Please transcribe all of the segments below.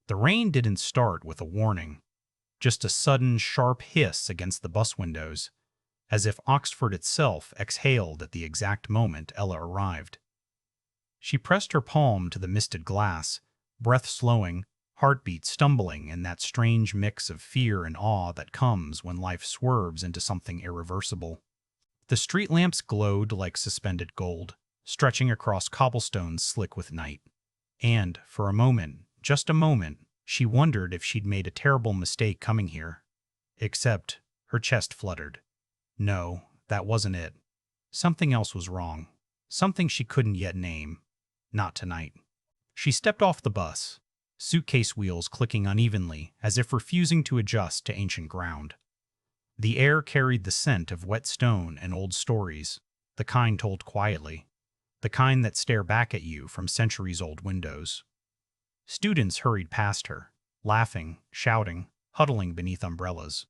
The rain didn't start with a warning, just a sudden, sharp hiss against the bus windows, as if Oxford itself exhaled at the exact moment Ella arrived. She pressed her palm to the misted glass, breath slowing, heartbeat stumbling in that strange mix of fear and awe that comes when life swerves into something irreversible. The street lamps glowed like suspended gold, stretching across cobblestones slick with night. And, for a moment, just a moment, she wondered if she'd made a terrible mistake coming here. Except, her chest fluttered. No, that wasn't it. Something else was wrong. Something she couldn't yet name. Not tonight. She stepped off the bus, suitcase wheels clicking unevenly as if refusing to adjust to ancient ground. The air carried the scent of wet stone and old stories, the kind told quietly, the kind that stare back at you from centuries-old windows. Students hurried past her, laughing, shouting, huddling beneath umbrellas.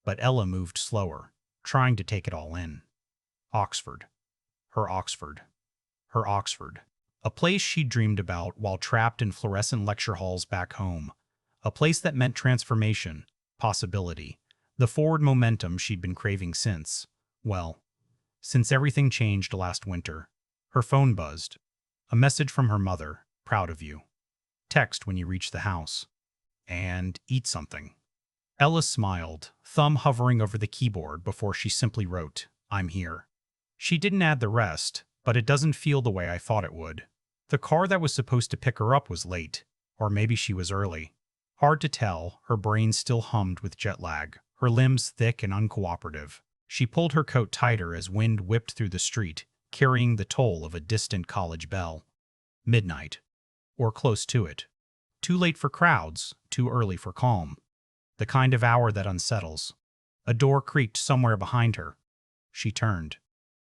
But Ella moved slower, trying to take it all in. Oxford. Her Oxford. Her Oxford. A place she'd dreamed about while trapped in fluorescent lecture halls back home. A place that meant transformation, possibility, the forward momentum she'd been craving since, well, since everything changed last winter. Her phone buzzed. A message from her mother, proud of you. Text when you reach the house. And eat something. Ella smiled, thumb hovering over the keyboard before she simply wrote, I'm here. She didn't add the rest, but it doesn't feel the way I thought it would. The car that was supposed to pick her up was late, or maybe she was early. Hard to tell, her brain still hummed with jet lag, her limbs thick and uncooperative. She pulled her coat tighter as wind whipped through the street, carrying the toll of a distant college bell. Midnight. Or close to it. Too late for crowds, too early for calm. The kind of hour that unsettles. A door creaked somewhere behind her. She turned.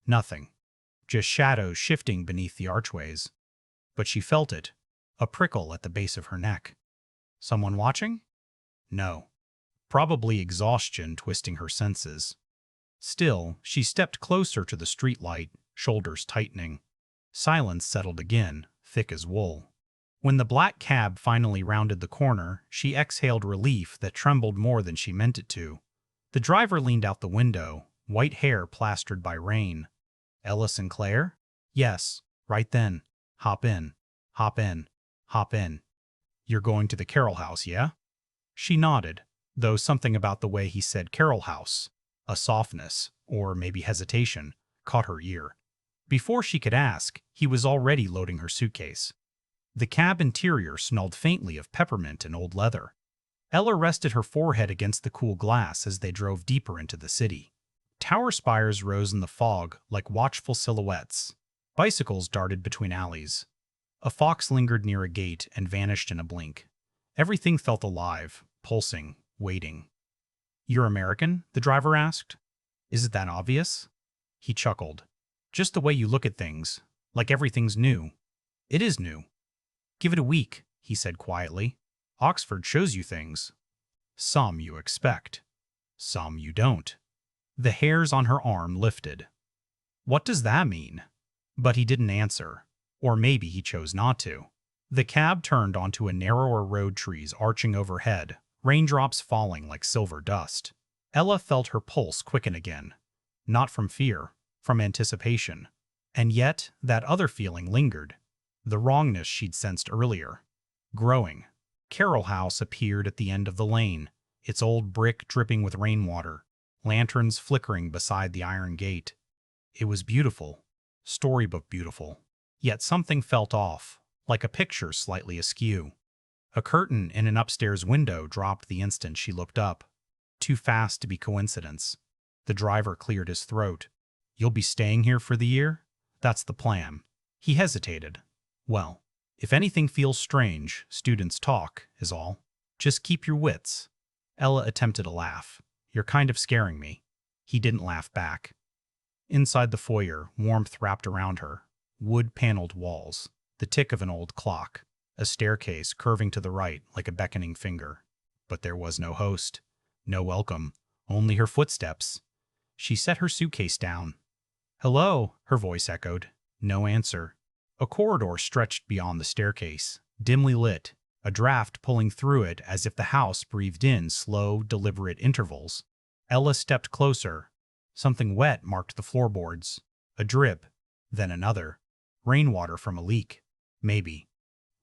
Nothing. Just shadows shifting beneath the archways. But she felt it, a prickle at the base of her neck. Someone watching? No. Probably exhaustion twisting her senses. Still, she stepped closer to the streetlight, shoulders tightening. Silence settled again, thick as wool. When the black cab finally rounded the corner, she exhaled relief that trembled more than she meant it to. The driver leaned out the window, white hair plastered by rain. Ella Sinclair? Yes, right then. Hop in, hop in, hop in. You're going to the Carroll House, yeah? She nodded, though something about the way he said Carroll House, a softness, or maybe hesitation, caught her ear. Before she could ask, he was already loading her suitcase. The cab interior smelled faintly of peppermint and old leather. Ella rested her forehead against the cool glass as they drove deeper into the city. Tower spires rose in the fog like watchful silhouettes. Bicycles darted between alleys. A fox lingered near a gate and vanished in a blink. Everything felt alive, pulsing, waiting. You're American? The driver asked. Is it that obvious? He chuckled. Just the way you look at things, like everything's new. It is new. Give it a week, he said quietly. Oxford shows you things. Some you expect. Some you don't. The hairs on her arm lifted. What does that mean? But he didn't answer. Or maybe he chose not to. The cab turned onto a narrower road, trees arching overhead, raindrops falling like silver dust. Ella felt her pulse quicken again. Not from fear, from anticipation. And yet, that other feeling lingered. The wrongness she'd sensed earlier. Growing. Carroll House appeared at the end of the lane, its old brick dripping with rainwater, lanterns flickering beside the iron gate. It was beautiful. Storybook beautiful. Yet something felt off, like a picture slightly askew. A curtain in an upstairs window dropped the instant she looked up. Too fast to be coincidence. The driver cleared his throat. You'll be staying here for the year? That's the plan. He hesitated. Well, if anything feels strange, students talk, is all. Just keep your wits. Ella attempted a laugh. You're kind of scaring me. He didn't laugh back. Inside the foyer, warmth wrapped around her. Wood-paneled walls. The tick of an old clock. A staircase curving to the right like a beckoning finger. But there was no host. No welcome. Only her footsteps. She set her suitcase down. Hello, her voice echoed. No answer. A corridor stretched beyond the staircase, dimly lit, a draft pulling through it as if the house breathed in slow, deliberate intervals. Ella stepped closer. Something wet marked the floorboards. A drip, then another. Rainwater from a leak. Maybe.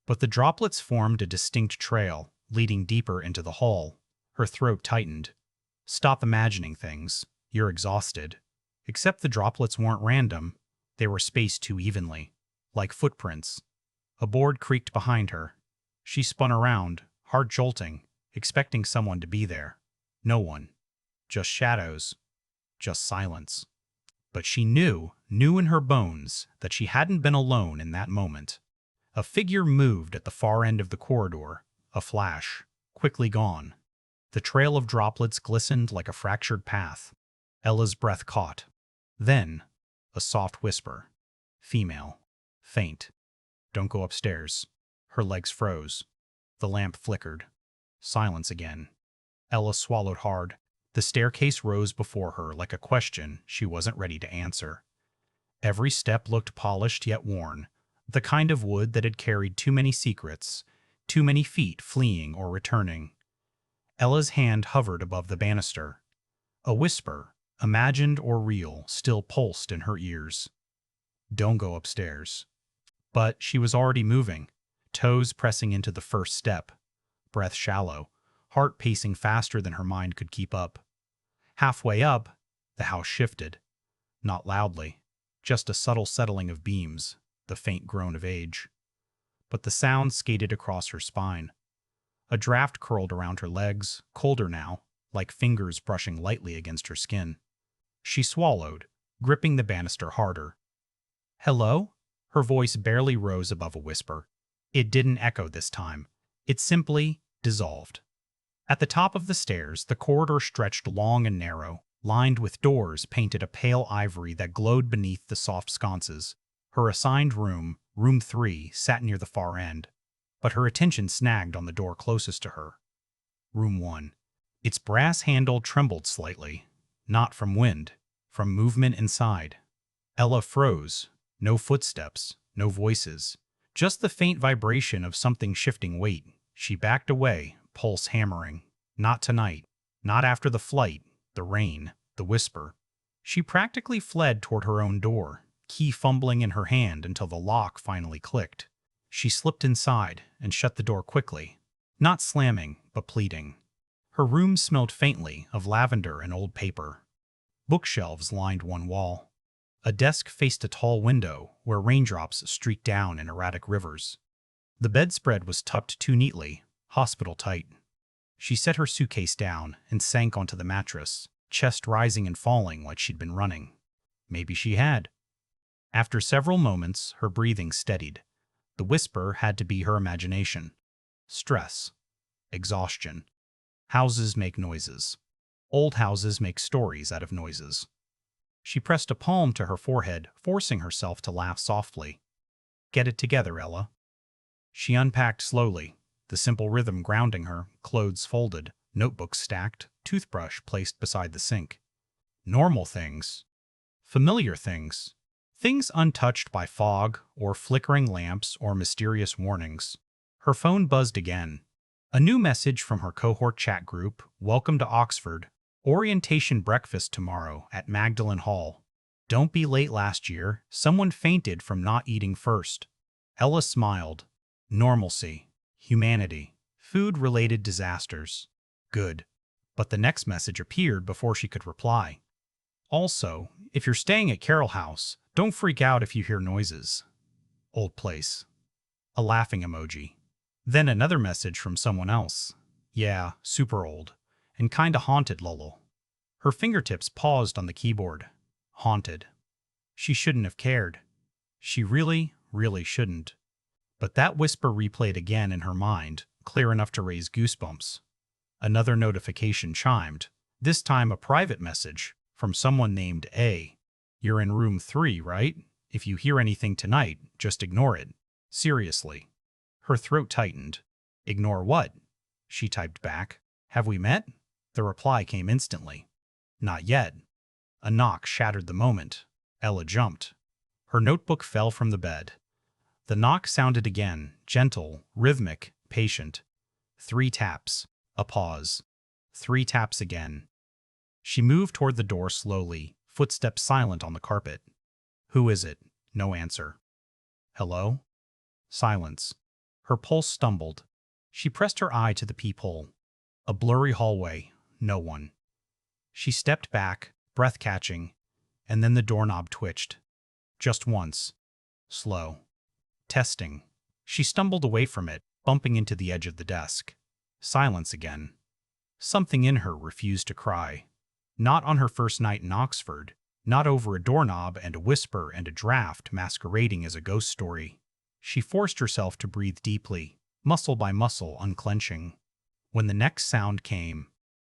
But the droplets formed a distinct trail, leading deeper into the hall. Her throat tightened. Stop imagining things. You're exhausted. Except the droplets weren't random. They were spaced too evenly. Like footprints. A board creaked behind her. She spun around, heart jolting, expecting someone to be there. No one. Just shadows. Just silence. But she knew in her bones, that she hadn't been alone in that moment. A figure moved at the far end of the corridor. A flash. Quickly gone. The trail of droplets glistened like a fractured path. Ella's breath caught. Then, a soft whisper. Female. Faint. Don't go upstairs. Her legs froze. The lamp flickered. Silence again. Ella swallowed hard. The staircase rose before her like a question she wasn't ready to answer. Every step looked polished yet worn, the kind of wood that had carried too many secrets, too many feet fleeing or returning. Ella's hand hovered above the banister. A whisper, imagined or real, still pulsed in her ears. Don't go upstairs. But she was already moving, toes pressing into the first step, breath shallow, heart pacing faster than her mind could keep up. Halfway up, the house shifted. Not loudly, just a subtle settling of beams, the faint groan of age. But the sound skated across her spine. A draft curled around her legs, colder now, like fingers brushing lightly against her skin. She swallowed, gripping the banister harder. Hello? Her voice barely rose above a whisper. It didn't echo this time. It simply dissolved. At the top of the stairs, the corridor stretched long and narrow, lined with doors painted a pale ivory that glowed beneath the soft sconces. Her assigned room, room 3, sat near the far end, but her attention snagged on the door closest to her. Room 1. Its brass handle trembled slightly, not from wind, from movement inside. Ella froze. No footsteps, no voices, just the faint vibration of something shifting weight. She backed away, pulse hammering. Not tonight. Not after the flight, the rain, the whisper. She practically fled toward her own door, key fumbling in her hand until the lock finally clicked. She slipped inside and shut the door quickly, not slamming, but pleading. Her room smelled faintly of lavender and old paper. Bookshelves lined one wall. A desk faced a tall window where raindrops streaked down in erratic rivers. The bedspread was tucked too neatly, hospital tight. She set her suitcase down and sank onto the mattress, chest rising and falling like she'd been running. Maybe she had. After several moments, her breathing steadied. The whisper had to be her imagination. Stress. Exhaustion. Houses make noises. Old houses make stories out of noises. She pressed a palm to her forehead, forcing herself to laugh softly. Get it together, Ella. She unpacked slowly, the simple rhythm grounding her, clothes folded, notebooks stacked, toothbrush placed beside the sink. Normal things. Familiar things. Things untouched by fog or flickering lamps or mysterious warnings. Her phone buzzed again. A new message from her cohort chat group, welcome to Oxford. Orientation breakfast tomorrow at Magdalen Hall. Don't be late last year. Someone fainted from not eating first. Ella smiled. Normalcy. Humanity. Food-related disasters. Good. But the next message appeared before she could reply. Also, if you're staying at Carroll House, don't freak out if you hear noises. Old place. A laughing emoji. Then another message from someone else. Yeah, super old. And kinda haunted Lowell. Her fingertips paused on the keyboard. Haunted. She shouldn't have cared. She really, really shouldn't. But that whisper replayed again in her mind, clear enough to raise goosebumps. Another notification chimed, this time a private message from someone named A. You're in room 3, right? If you hear anything tonight, just ignore it. Seriously. Her throat tightened. Ignore what? She typed back. Have we met? The reply came instantly. Not yet. A knock shattered the moment. Ella jumped. Her notebook fell from the bed. The knock sounded again, gentle, rhythmic, patient. 3 taps. A pause. 3 taps again. She moved toward the door slowly, footsteps silent on the carpet. Who is it? No answer. Hello? Silence. Her pulse stumbled. She pressed her eye to the peephole. A blurry hallway. No one. She stepped back, breath catching, and then the doorknob twitched. Just once. Slow. Testing. She stumbled away from it, bumping into the edge of the desk. Silence again. Something in her refused to cry. Not on her first night in Oxford. Not over a doorknob and a whisper and a draft masquerading as a ghost story. She forced herself to breathe deeply, muscle by muscle unclenching. When the next sound came,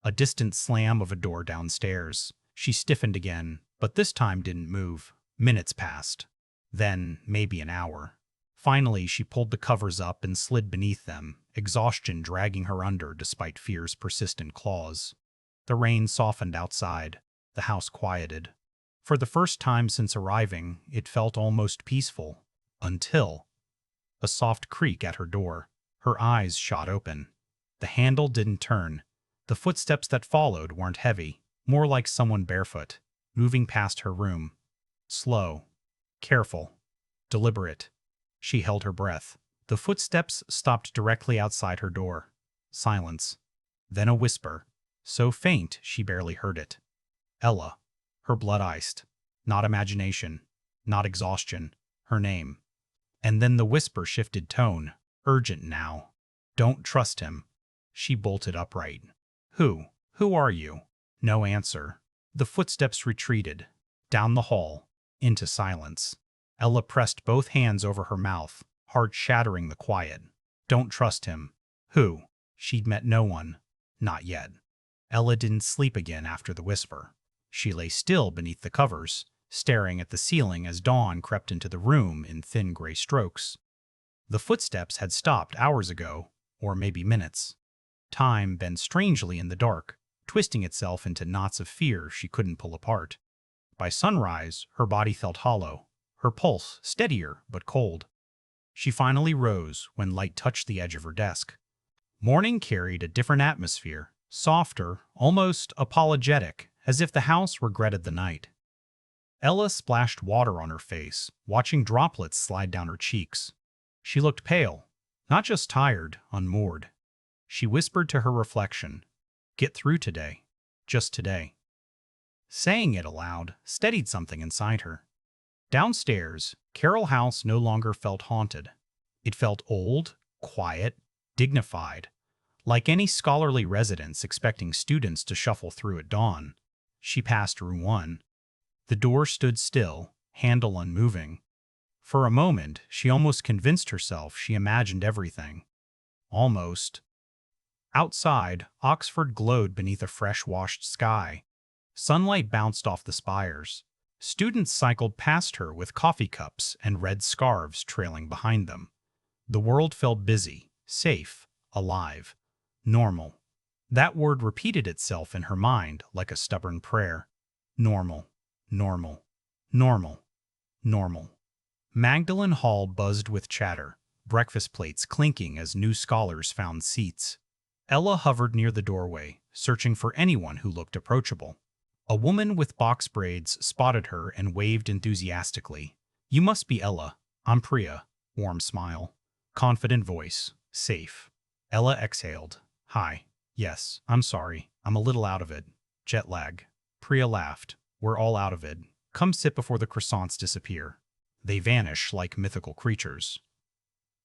a distant slam of a door downstairs, she stiffened again, but this time didn't move. Minutes passed. Then, maybe an hour. Finally, she pulled the covers up and slid beneath them, exhaustion dragging her under despite fear's persistent claws. The rain softened outside. The house quieted. For the first time since arriving, it felt almost peaceful. Until a soft creak at her door. Her eyes shot open. The handle didn't turn. The footsteps that followed weren't heavy, more like someone barefoot, moving past her room. Slow. Careful. Deliberate. She held her breath. The footsteps stopped directly outside her door. Silence. Then a whisper, so faint she barely heard it. Ella. Her blood iced. Not imagination. Not exhaustion. Her name. And then the whisper shifted tone. Urgent now. Don't trust him. She bolted upright. Who? Who are you? No answer. The footsteps retreated. Down the hall. Into silence. Ella pressed both hands over her mouth, heart shattering the quiet. Don't trust him. Who? She'd met no one. Not yet. Ella didn't sleep again after the whisper. She lay still beneath the covers, staring at the ceiling as dawn crept into the room in thin gray strokes. The footsteps had stopped hours ago, or maybe minutes. Time bent strangely in the dark, twisting itself into knots of fear she couldn't pull apart. By sunrise, her body felt hollow, her pulse steadier but cold. She finally rose when light touched the edge of her desk. Morning carried a different atmosphere, softer, almost apologetic, as if the house regretted the night. Ella splashed water on her face, watching droplets slide down her cheeks. She looked pale, not just tired, unmoored. She whispered to her reflection, "Get through today. Just today." Saying it aloud steadied something inside her. Downstairs, Carroll House no longer felt haunted. It felt old, quiet, dignified, like any scholarly residence expecting students to shuffle through at dawn. She passed room 1. The door stood still, handle unmoving. For a moment, she almost convinced herself she imagined everything. Almost. Outside, Oxford glowed beneath a fresh-washed sky. Sunlight bounced off the spires. Students cycled past her with coffee cups and red scarves trailing behind them. The world felt busy, safe, alive, normal. That word repeated itself in her mind like a stubborn prayer. Normal, normal, normal, normal. Magdalen Hall buzzed with chatter, breakfast plates clinking as new scholars found seats. Ella hovered near the doorway, searching for anyone who looked approachable. A woman with box braids spotted her and waved enthusiastically. "You must be Ella. I'm Priya." Warm smile. Confident voice. Safe. Ella exhaled. "Hi. Yes, I'm sorry. I'm a little out of it. Jet lag." Priya laughed. "We're all out of it. Come sit before the croissants disappear. They vanish like mythical creatures."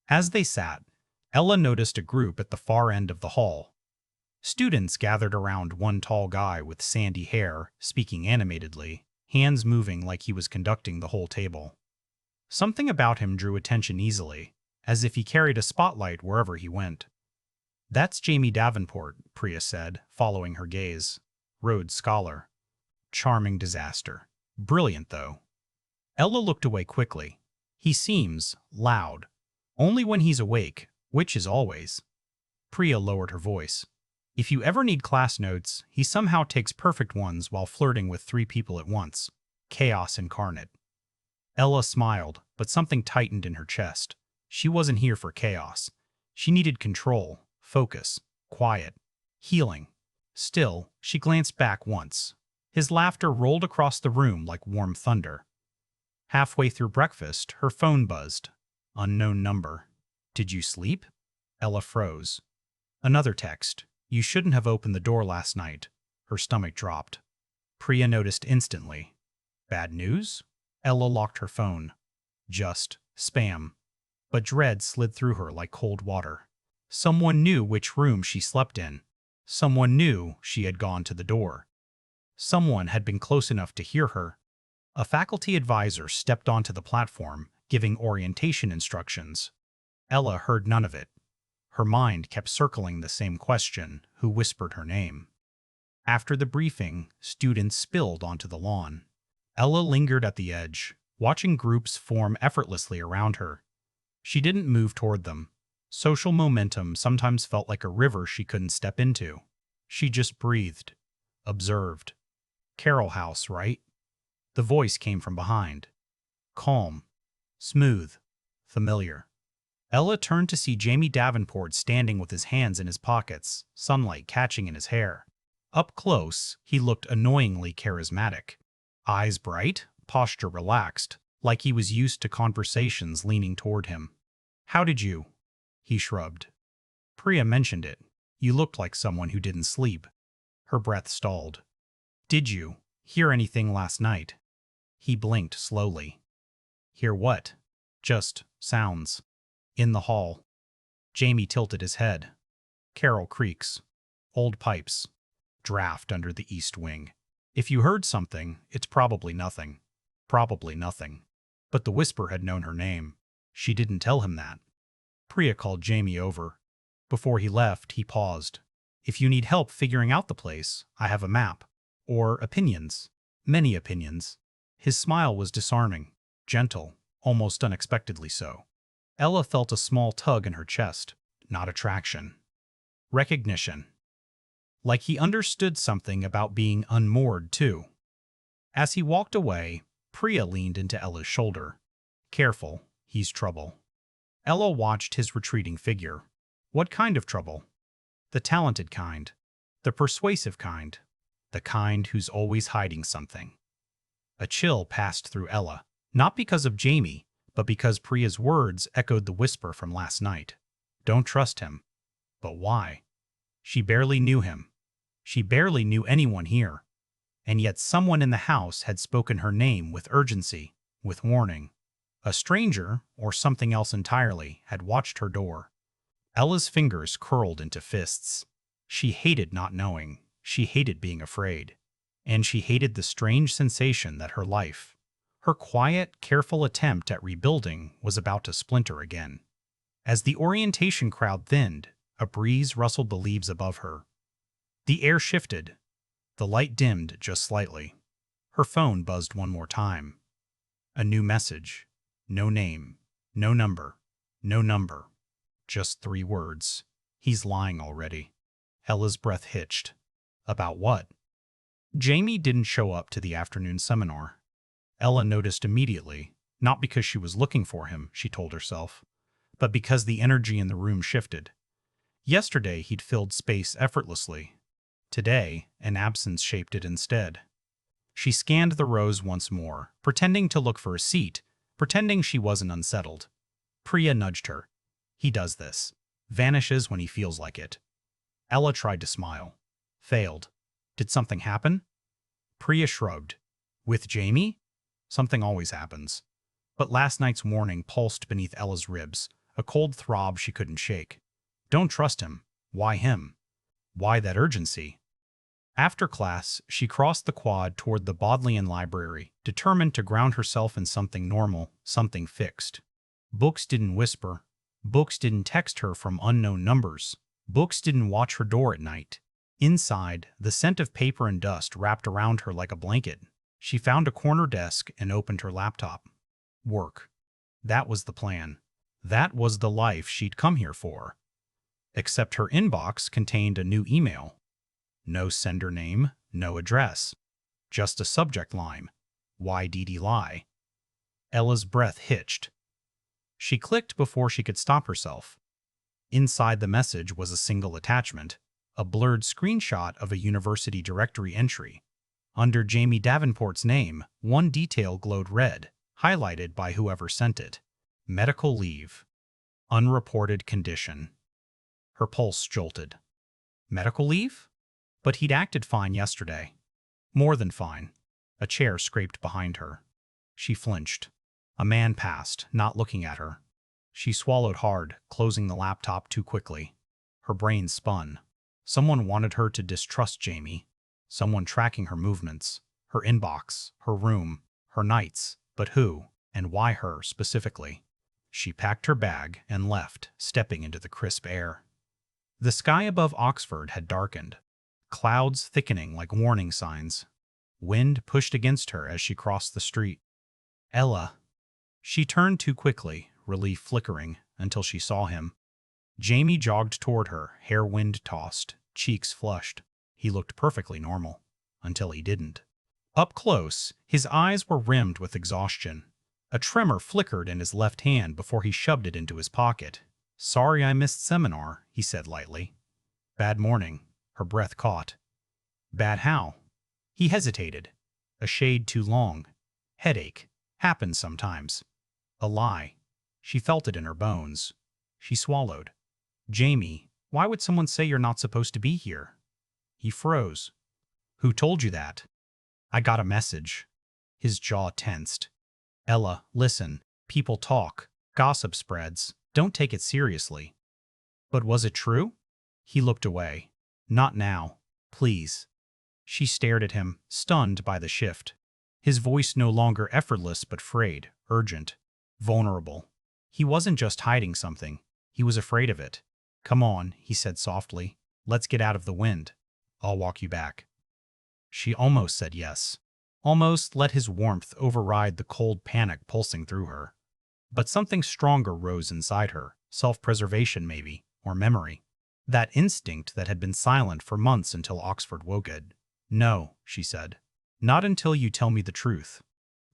As they sat, Ella noticed a group at the far end of the hall. Students gathered around one tall guy with sandy hair, speaking animatedly, hands moving like he was conducting the whole table. Something about him drew attention easily, as if he carried a spotlight wherever he went. "That's Jamie Davenport," Priya said, following her gaze. "Rhodes Scholar. Charming disaster. Brilliant, though." Ella looked away quickly. "He seems loud. Only when he's awake, which is always." Priya lowered her voice. "If you ever need class notes, he somehow takes perfect ones while flirting with 3 people at once. Chaos incarnate." Ella smiled, but something tightened in her chest. She wasn't here for chaos. She needed control, focus, quiet, healing. Still, she glanced back once. His laughter rolled across the room like warm thunder. Halfway through breakfast, her phone buzzed. Unknown number. Did you sleep? Ella froze. Another text. You shouldn't have opened the door last night. Her stomach dropped. Priya noticed instantly. Bad news? Ella locked her phone. Just spam. But dread slid through her like cold water. Someone knew which room she slept in. Someone knew she had gone to the door. Someone had been close enough to hear her. A faculty advisor stepped onto the platform, giving orientation instructions. Ella heard none of it. Her mind kept circling the same question, who whispered her name. After the briefing, students spilled onto the lawn. Ella lingered at the edge, watching groups form effortlessly around her. She didn't move toward them. Social momentum sometimes felt like a river she couldn't step into. She just breathed, observed. Carroll House, right? The voice came from behind. Calm, smooth, familiar. Ella turned to see Jamie Davenport standing with his hands in his pockets, sunlight catching in his hair. Up close, he looked annoyingly charismatic. Eyes bright, posture relaxed, like he was used to conversations leaning toward him. How did you? He shrugged. Priya mentioned it. You looked like someone who didn't sleep. Her breath stalled. Did you hear anything last night? He blinked slowly. Hear what? Just sounds. In the hall. Jamie tilted his head. Carol creaks. Old pipes. Draft under the east wing. If you heard something, it's probably nothing. Probably nothing. But the whisper had known her name. She didn't tell him that. Priya called Jamie over. Before he left, he paused. If you need help figuring out the place, I have a map. Or opinions. Many opinions. His smile was disarming, gentle, almost unexpectedly so. Ella felt a small tug in her chest, not attraction. Recognition. Like he understood something about being unmoored, too. As he walked away, Priya leaned into Ella's shoulder. Careful, he's trouble. Ella watched his retreating figure. What kind of trouble? The talented kind. The persuasive kind. The kind who's always hiding something. A chill passed through Ella, not because of Jamie, but because Priya's words echoed the whisper from last night. Don't trust him. But why? She barely knew him. She barely knew anyone here. And yet someone in the house had spoken her name with urgency, with warning. A stranger, or something else entirely, had watched her door. Ella's fingers curled into fists. She hated not knowing. She hated being afraid. And she hated the strange sensation that her life, her quiet, careful attempt at rebuilding, was about to splinter again. As the orientation crowd thinned, a breeze rustled the leaves above her. The air shifted. The light dimmed just slightly. Her phone buzzed one more time. A new message. No name. No number. No number. Just 3 words. He's lying already. Ella's breath hitched. About what? Jamie didn't show up to the afternoon seminar. Ella noticed immediately, not because she was looking for him, she told herself, but because the energy in the room shifted. Yesterday he'd filled space effortlessly. Today, an absence shaped it instead. She scanned the rows once more, pretending to look for a seat, pretending she wasn't unsettled. Priya nudged her. He does this. Vanishes when he feels like it. Ella tried to smile. Failed. Did something happen? Priya shrugged. With Jamie? Something always happens. But last night's warning pulsed beneath Ella's ribs, a cold throb she couldn't shake. Don't trust him. Why him? Why that urgency? After class, she crossed the quad toward the Bodleian Library, determined to ground herself in something normal, something fixed. Books didn't whisper. Books didn't text her from unknown numbers. Books didn't watch her door at night. Inside, the scent of paper and dust wrapped around her like a blanket. She found a corner desk and opened her laptop. Work. That was the plan. That was the life she'd come here for. Except her inbox contained a new email. No sender name, no address. Just a subject line. Why did he lie? Ella's breath hitched. She clicked before she could stop herself. Inside the message was a single attachment, a blurred screenshot of a university directory entry. Under Jamie Davenport's name, one detail glowed red, highlighted by whoever sent it. Medical leave. Unreported condition. Her pulse jolted. Medical leave? But he'd acted fine yesterday. More than fine. A chair scraped behind her. She flinched. A man passed, not looking at her. She swallowed hard, closing the laptop too quickly. Her brain spun. Someone wanted her to distrust Jamie. Someone tracking her movements, her inbox, her room, her nights. But who, and why her specifically? She packed her bag and left, stepping into the crisp air. The sky above Oxford had darkened, clouds thickening like warning signs. Wind pushed against her as she crossed the street. Ella. She turned too quickly, relief flickering, until she saw him. Jamie jogged toward her, hair wind-tossed, cheeks flushed. He looked perfectly normal, until he didn't. Up close, his eyes were rimmed with exhaustion. A tremor flickered in his left hand before he shoved it into his pocket. "Sorry I missed seminar," he said lightly. "Bad morning." Her breath caught. "Bad how?" He hesitated. A shade too long. Headache. Happens sometimes. A lie. She felt it in her bones. She swallowed. "Jamie, why would someone say you're not supposed to be here?" He froze. "Who told you that?" "I got a message." His jaw tensed. "Ella, listen. People talk. Gossip spreads. Don't take it seriously." "But was it true?" He looked away. "Not now. Please." She stared at him, stunned by the shift. His voice no longer effortless but frayed, urgent, vulnerable. He wasn't just hiding something. He was afraid of it. "Come on," he said softly. "Let's get out of the wind. I'll walk you back." She almost said yes. Almost let his warmth override the cold panic pulsing through her. But something stronger rose inside her, self-preservation maybe, or memory. That instinct that had been silent for months until Oxford woke it. "No," she said. "Not until you tell me the truth."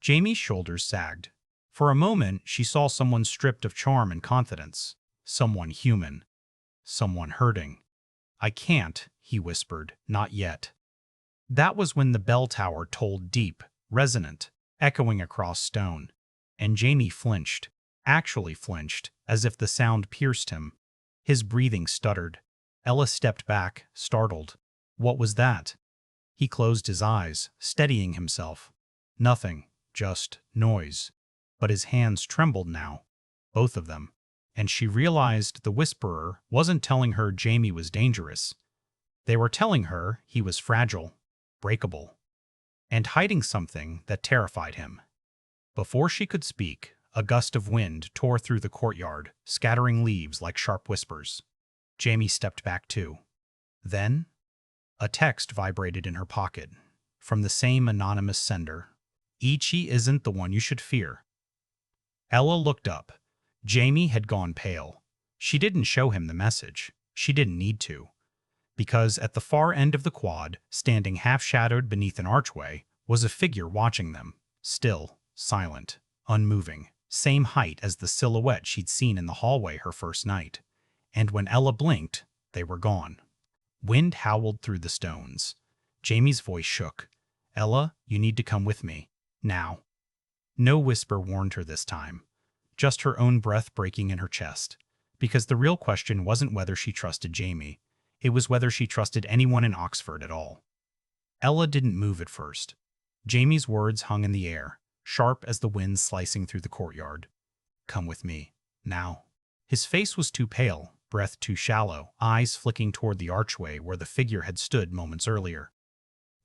Jamie's shoulders sagged. For a moment, she saw someone stripped of charm and confidence. Someone human. Someone hurting. "I can't," he whispered. "Not yet." That was when the bell tower tolled deep, resonant, echoing across stone. And Jamie flinched, actually flinched, as if the sound pierced him. His breathing stuttered. Ella stepped back, startled. What was that? He closed his eyes, steadying himself. Nothing, just noise. But his hands trembled now, both of them. And she realized the whisperer wasn't telling her Jamie was dangerous. They were telling her he was fragile, breakable, and hiding something that terrified him. Before she could speak, a gust of wind tore through the courtyard, scattering leaves like sharp whispers. Jamie stepped back too. Then, a text vibrated in her pocket, from the same anonymous sender. "Ichi isn't the one you should fear." Ella looked up. Jamie had gone pale. She didn't show him the message. She didn't need to. Because at the far end of the quad, standing half-shadowed beneath an archway, was a figure watching them, still, silent, unmoving, same height as the silhouette she'd seen in the hallway her first night. And when Ella blinked, they were gone. Wind howled through the stones. Jamie's voice shook. "Ella, you need to come with me. Now." No whisper warned her this time. Just her own breath breaking in her chest. Because the real question wasn't whether she trusted Jamie. It was whether she trusted anyone in Oxford at all. Ella didn't move at first. Jamie's words hung in the air, sharp as the wind slicing through the courtyard. "Come with me. Now." His face was too pale, breath too shallow, eyes flicking toward the archway where the figure had stood moments earlier.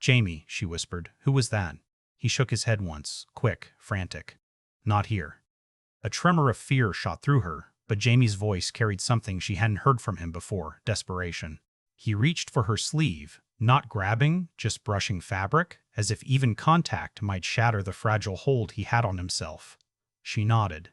"Jamie," she whispered. "Who was that?" He shook his head once, quick, frantic. "Not here." A tremor of fear shot through her, but Jamie's voice carried something she hadn't heard from him before, desperation. He reached for her sleeve, not grabbing, just brushing fabric, as if even contact might shatter the fragile hold he had on himself. She nodded.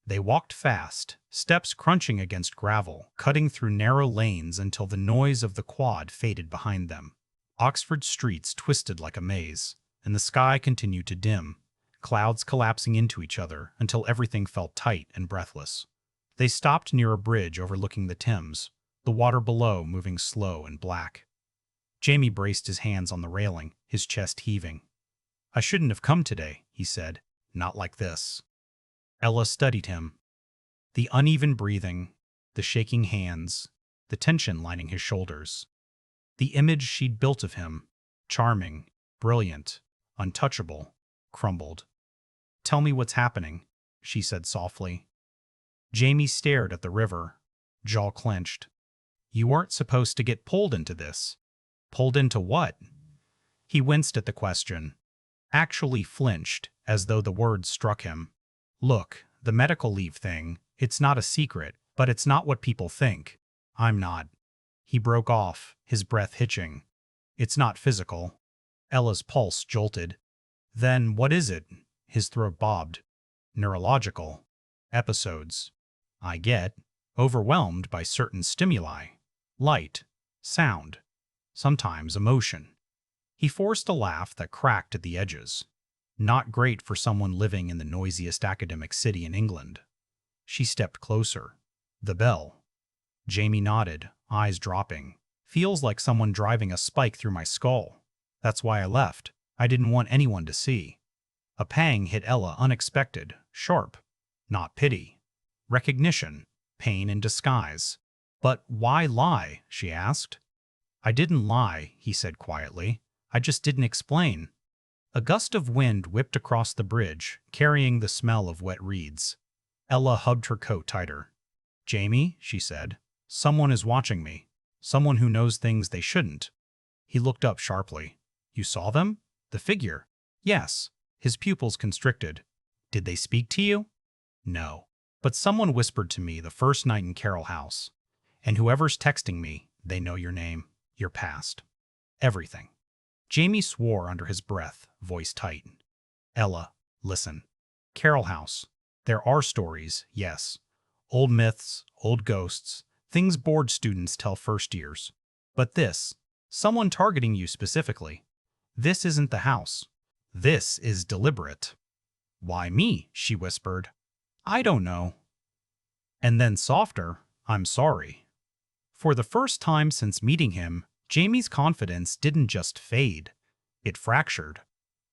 They walked fast, steps crunching against gravel, cutting through narrow lanes until the noise of the quad faded behind them. Oxford's streets twisted like a maze, and the sky continued to dim, clouds collapsing into each other until everything felt tight and breathless. They stopped near a bridge overlooking the Thames, the water below moving slow and black. Jamie braced his hands on the railing, his chest heaving. "I shouldn't have come today," he said. "Not like this." Ella studied him. The uneven breathing, the shaking hands, the tension lining his shoulders. The image she'd built of him, charming, brilliant, untouchable, crumbled. "Tell me what's happening," she said softly. Jamie stared at the river, jaw clenched. "You weren't supposed to get pulled into this." "Pulled into what?" He winced at the question, actually flinched as though the words struck him. "Look, the medical leave thing, it's not a secret, but it's not what people think. I'm not." He broke off, his breath hitching. "It's not physical." Ella's pulse jolted. "Then what is it?" His throat bobbed. "Neurological. Episodes. I get overwhelmed by certain stimuli. Light, sound, sometimes emotion." He forced a laugh that cracked at the edges. Not great for someone living in the noisiest academic city in England. She stepped closer. "The bell." Jamie nodded, eyes dropping. "Feels like someone driving a spike through my skull. That's why I left. I didn't want anyone to see." A pang hit Ella, unexpected, sharp. Not pity. Recognition. Pain in disguise. "But why lie?" she asked. "I didn't lie," he said quietly. "I just didn't explain." A gust of wind whipped across the bridge, carrying the smell of wet reeds. Ella hugged her coat tighter. "Jamie," she said, "someone is watching me. Someone who knows things they shouldn't." He looked up sharply. "You saw them? The figure?" "Yes." His pupils constricted. "Did they speak to you?" "No. But someone whispered to me the first night in Carroll House. And whoever's texting me, they know your name, your past. Everything." Jamie swore under his breath, voice tight. "Ella, listen. Carroll House. There are stories, yes. Old myths, old ghosts, things board students tell first years. But this, someone targeting you specifically. This isn't the house. This is deliberate." "Why me?" she whispered. "I don't know." And then softer, "I'm sorry." For the first time since meeting him, Jamie's confidence didn't just fade. It fractured.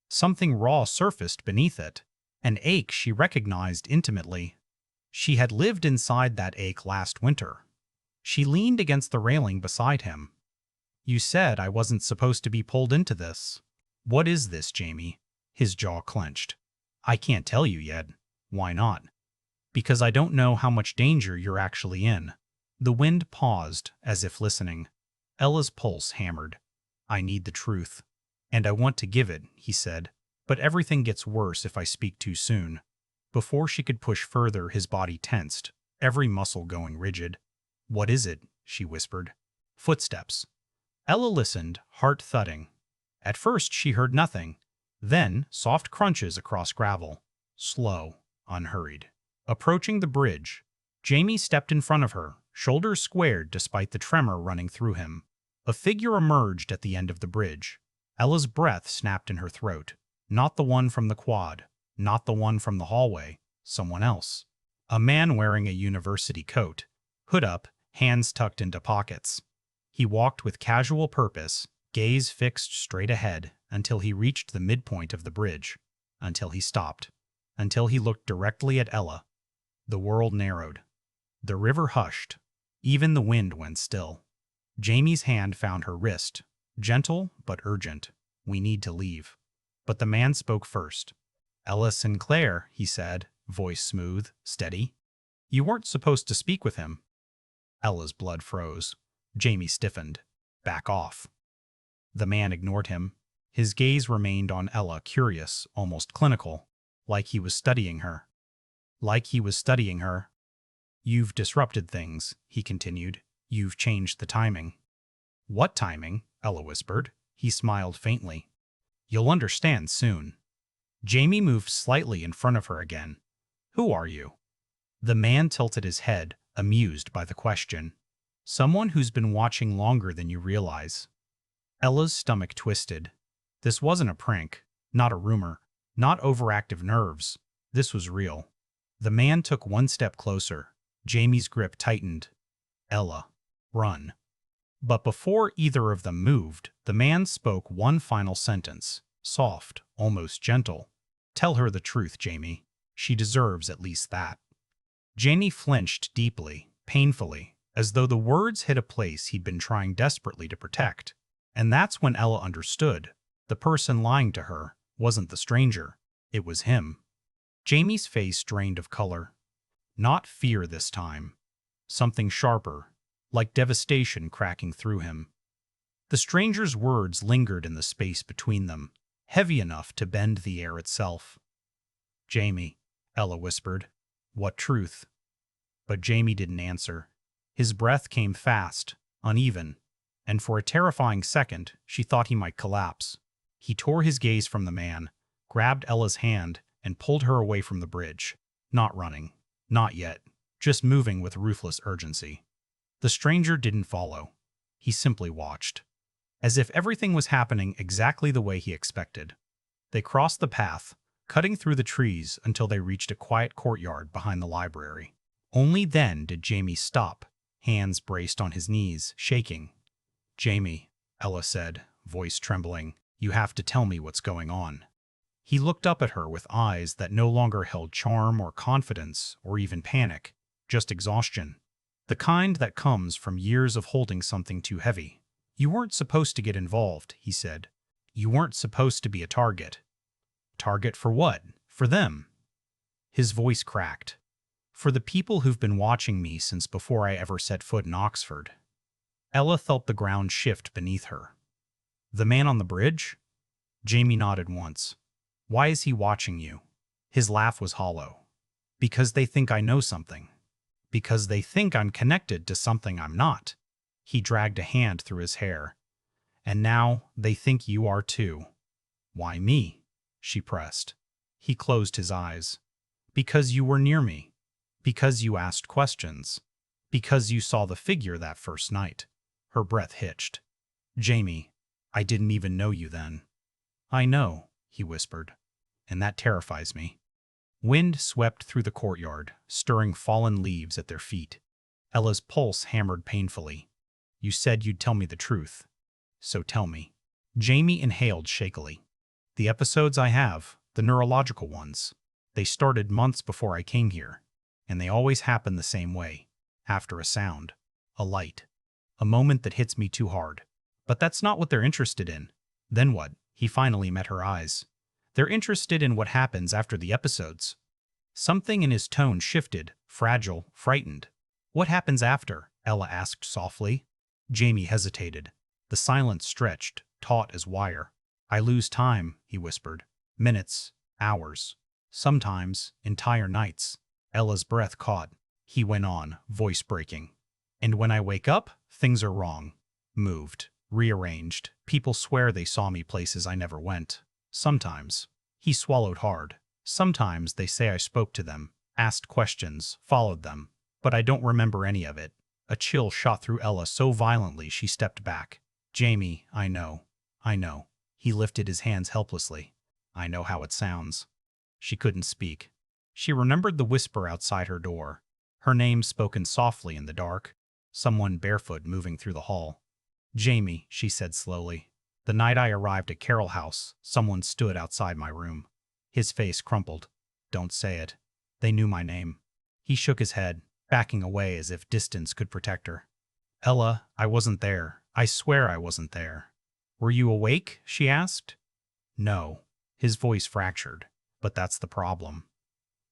Something raw surfaced beneath it, an ache she recognized intimately. She had lived inside that ache last winter. She leaned against the railing beside him. "You said I wasn't supposed to be pulled into this." "What is this, Jamie?" His jaw clenched. "I can't tell you yet." "Why not?" "Because I don't know how much danger you're actually in." The wind paused, as if listening. Ella's pulse hammered. "I need the truth. And I want to give it," he said. "But everything gets worse if I speak too soon." Before she could push further, his body tensed, every muscle going rigid. "What is it?" she whispered. Footsteps. Ella listened, heart thudding. At first she heard nothing. Then soft crunches across gravel. Slow, unhurried. Approaching the bridge, Jamie stepped in front of her, shoulders squared despite the tremor running through him. A figure emerged at the end of the bridge. Ella's breath snapped in her throat. Not the one from the quad. Not the one from the hallway. Someone else. A man wearing a university coat. Hood up, hands tucked into pockets. He walked with casual purpose, gaze fixed straight ahead, until he reached the midpoint of the bridge. Until he stopped. Until he looked directly at Ella. The world narrowed. The river hushed. Even the wind went still. Jamie's hand found her wrist. Gentle, but urgent. "We need to leave." But the man spoke first. "Ella Sinclair," he said, voice smooth, steady. "You weren't supposed to speak with him." Ella's blood froze. Jamie stiffened. "Back off." The man ignored him. His gaze remained on Ella, curious, almost clinical, like he was studying her. "You've disrupted things," he continued. "You've changed the timing." "What timing?" Ella whispered. He smiled faintly. "You'll understand soon." Jamie moved slightly in front of her again. "Who are you?" The man tilted his head, amused by the question. "Someone who's been watching longer than you realize." Ella's stomach twisted. This wasn't a prank, not a rumor, not overactive nerves. This was real. The man took one step closer. Jamie's grip tightened. Ella, run. But before either of them moved, the man spoke one final sentence, soft, almost gentle. Tell her the truth, Jamie. She deserves at least that. Jamie flinched deeply, painfully, as though the words hit a place he'd been trying desperately to protect. And that's when Ella understood. The person lying to her wasn't the stranger. It was him. Jamie's face drained of color. Not fear this time. Something sharper, like devastation cracking through him. The stranger's words lingered in the space between them, heavy enough to bend the air itself. Jamie, Ella whispered. What truth? But Jamie didn't answer. His breath came fast, uneven, and for a terrifying second, she thought he might collapse. He tore his gaze from the man, grabbed Ella's hand, and pulled her away from the bridge. Not running. Not yet. Just moving with ruthless urgency. The stranger didn't follow. He simply watched. As if everything was happening exactly the way he expected. They crossed the path, cutting through the trees until they reached a quiet courtyard behind the library. Only then did Jamie stop, hands braced on his knees, shaking. Jamie, Ella said, voice trembling, you have to tell me what's going on. He looked up at her with eyes that no longer held charm or confidence or even panic, just exhaustion. The kind that comes from years of holding something too heavy. You weren't supposed to get involved, he said. You weren't supposed to be a target. Target for what? For them. His voice cracked. For the people who've been watching me since before I ever set foot in Oxford. Ella felt the ground shift beneath her. The man on the bridge? Jamie nodded once. Why is he watching you? His laugh was hollow. Because they think I know something. Because they think I'm connected to something I'm not. He dragged a hand through his hair. And now they think you are too. Why me? She pressed. He closed his eyes. Because you were near me. Because you asked questions. Because you saw the figure that first night. Her breath hitched. Jamie, I didn't even know you then. I know, he whispered, and that terrifies me. Wind swept through the courtyard, stirring fallen leaves at their feet. Ella's pulse hammered painfully. You said you'd tell me the truth. So tell me. Jamie inhaled shakily. The episodes I have, the neurological ones, they started months before I came here, and they always happen the same way, after a sound, a light, a moment that hits me too hard. But that's not what they're interested in. Then what? He finally met her eyes. They're interested in what happens after the episodes. Something in his tone shifted, fragile, frightened. What happens after? Ella asked softly. Jamie hesitated. The silence stretched, taut as wire. I lose time, he whispered. Minutes, hours, sometimes entire nights. Ella's breath caught. He went on, voice breaking. And when I wake up, things are wrong. Moved, rearranged. People swear they saw me places I never went. Sometimes. He swallowed hard. Sometimes they say I spoke to them, asked questions, followed them. But I don't remember any of it. A chill shot through Ella so violently she stepped back. Jamie, I know. I know. He lifted his hands helplessly. I know how it sounds. She couldn't speak. She remembered the whisper outside her door. Her name spoken softly in the dark. Someone barefoot moving through the hall. Jamie, she said slowly. The night I arrived at Carroll House, someone stood outside my room. His face crumpled. Don't say it. They knew my name. He shook his head, backing away as if distance could protect her. Ella, I wasn't there. I swear I wasn't there. Were you awake? She asked. No. His voice fractured. But that's the problem.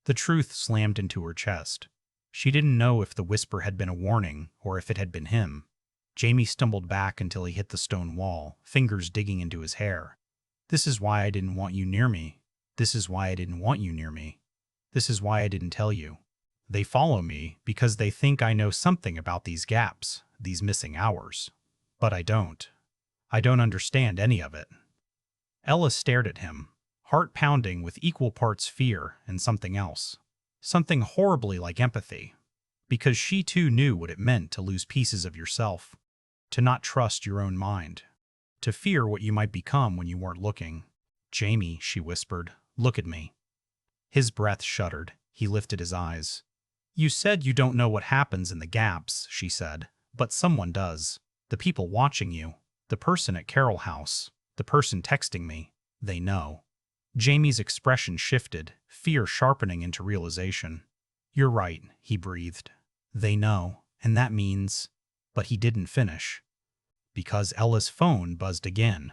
The truth slammed into her chest. She didn't know if the whisper had been a warning or if it had been him. Jamie stumbled back until he hit the stone wall, fingers digging into his hair. This is why I didn't want you near me. This is why I didn't want you near me. This is why I didn't tell you. They follow me because they think I know something about these gaps, these missing hours. But I don't. I don't understand any of it. Ella stared at him, heart pounding with equal parts fear and something else. Something horribly like empathy. Because she too knew what it meant to lose pieces of yourself. To not trust your own mind. To fear what you might become when you weren't looking. Jamie, she whispered, look at me. His breath shuddered. He lifted his eyes. You said you don't know what happens in the gaps, she said, but someone does. The people watching you, the person at Carroll House, the person texting me, they know. Jamie's expression shifted, fear sharpening into realization. You're right, he breathed. They know, and that means… But he didn't finish. Because Ella's phone buzzed again.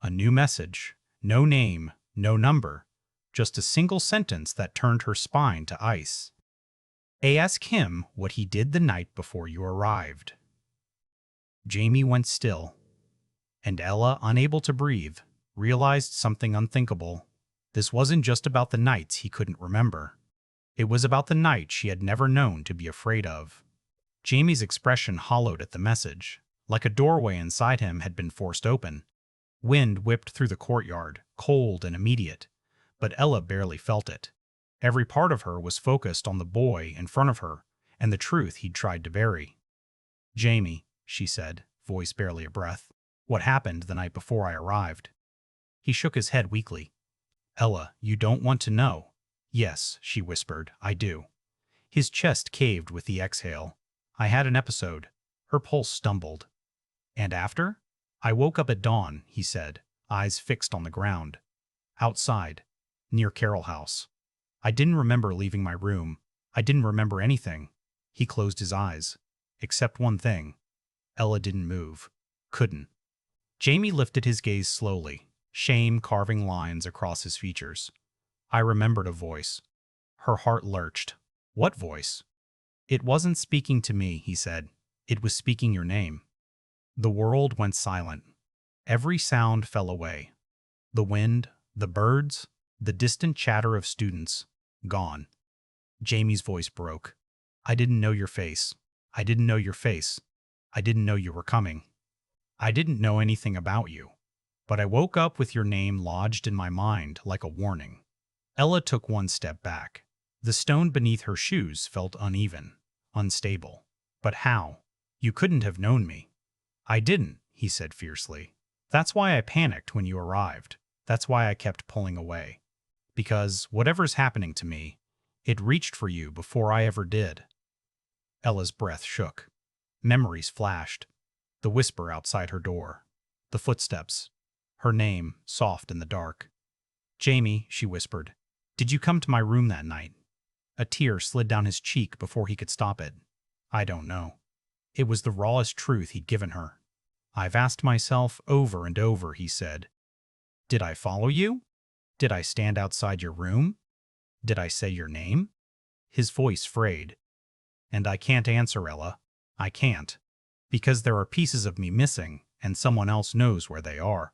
A new message. No name, no number. Just a single sentence that turned her spine to ice. Ask him what he did the night before you arrived. Jamie went still, and Ella, unable to breathe, realized something unthinkable. This wasn't just about the nights he couldn't remember. It was about the night she had never known to be afraid of. Jamie's expression hollowed at the message, like a doorway inside him had been forced open. Wind whipped through the courtyard, cold and immediate, but Ella barely felt it. Every part of her was focused on the boy in front of her and the truth he'd tried to bury. Jamie, she said, voice barely a breath, what happened the night before I arrived? He shook his head weakly. Ella, you don't want to know. Yes, she whispered, I do. His chest caved with the exhale. I had an episode. Her pulse stumbled. And after? I woke up at dawn, he said, eyes fixed on the ground. Outside, near Carroll House. I didn't remember leaving my room. I didn't remember anything. He closed his eyes. Except one thing. Ella didn't move. Couldn't. Jamie lifted his gaze slowly, shame carving lines across his features. I remembered a voice. Her heart lurched. What voice? It wasn't speaking to me, he said. It was speaking your name. The world went silent. Every sound fell away. The wind, the birds, the distant chatter of students, gone. Jamie's voice broke. I didn't know your face. I didn't know your face. I didn't know you were coming. I didn't know anything about you. But I woke up with your name lodged in my mind like a warning. Ella took one step back. The stone beneath her shoes felt uneven, unstable. But how? You couldn't have known me. I didn't, he said fiercely. That's why I panicked when you arrived. That's why I kept pulling away. Because whatever's happening to me, it reached for you before I ever did. Ella's breath shook. Memories flashed. The whisper outside her door. The footsteps. Her name, soft in the dark. Jamie, she whispered, did you come to my room that night? A tear slid down his cheek before he could stop it. I don't know. It was the rawest truth he'd given her. I've asked myself over and over, he said. Did I follow you? Did I stand outside your room? Did I say your name? His voice frayed. And I can't answer, Ella. I can't. Because there are pieces of me missing, and someone else knows where they are.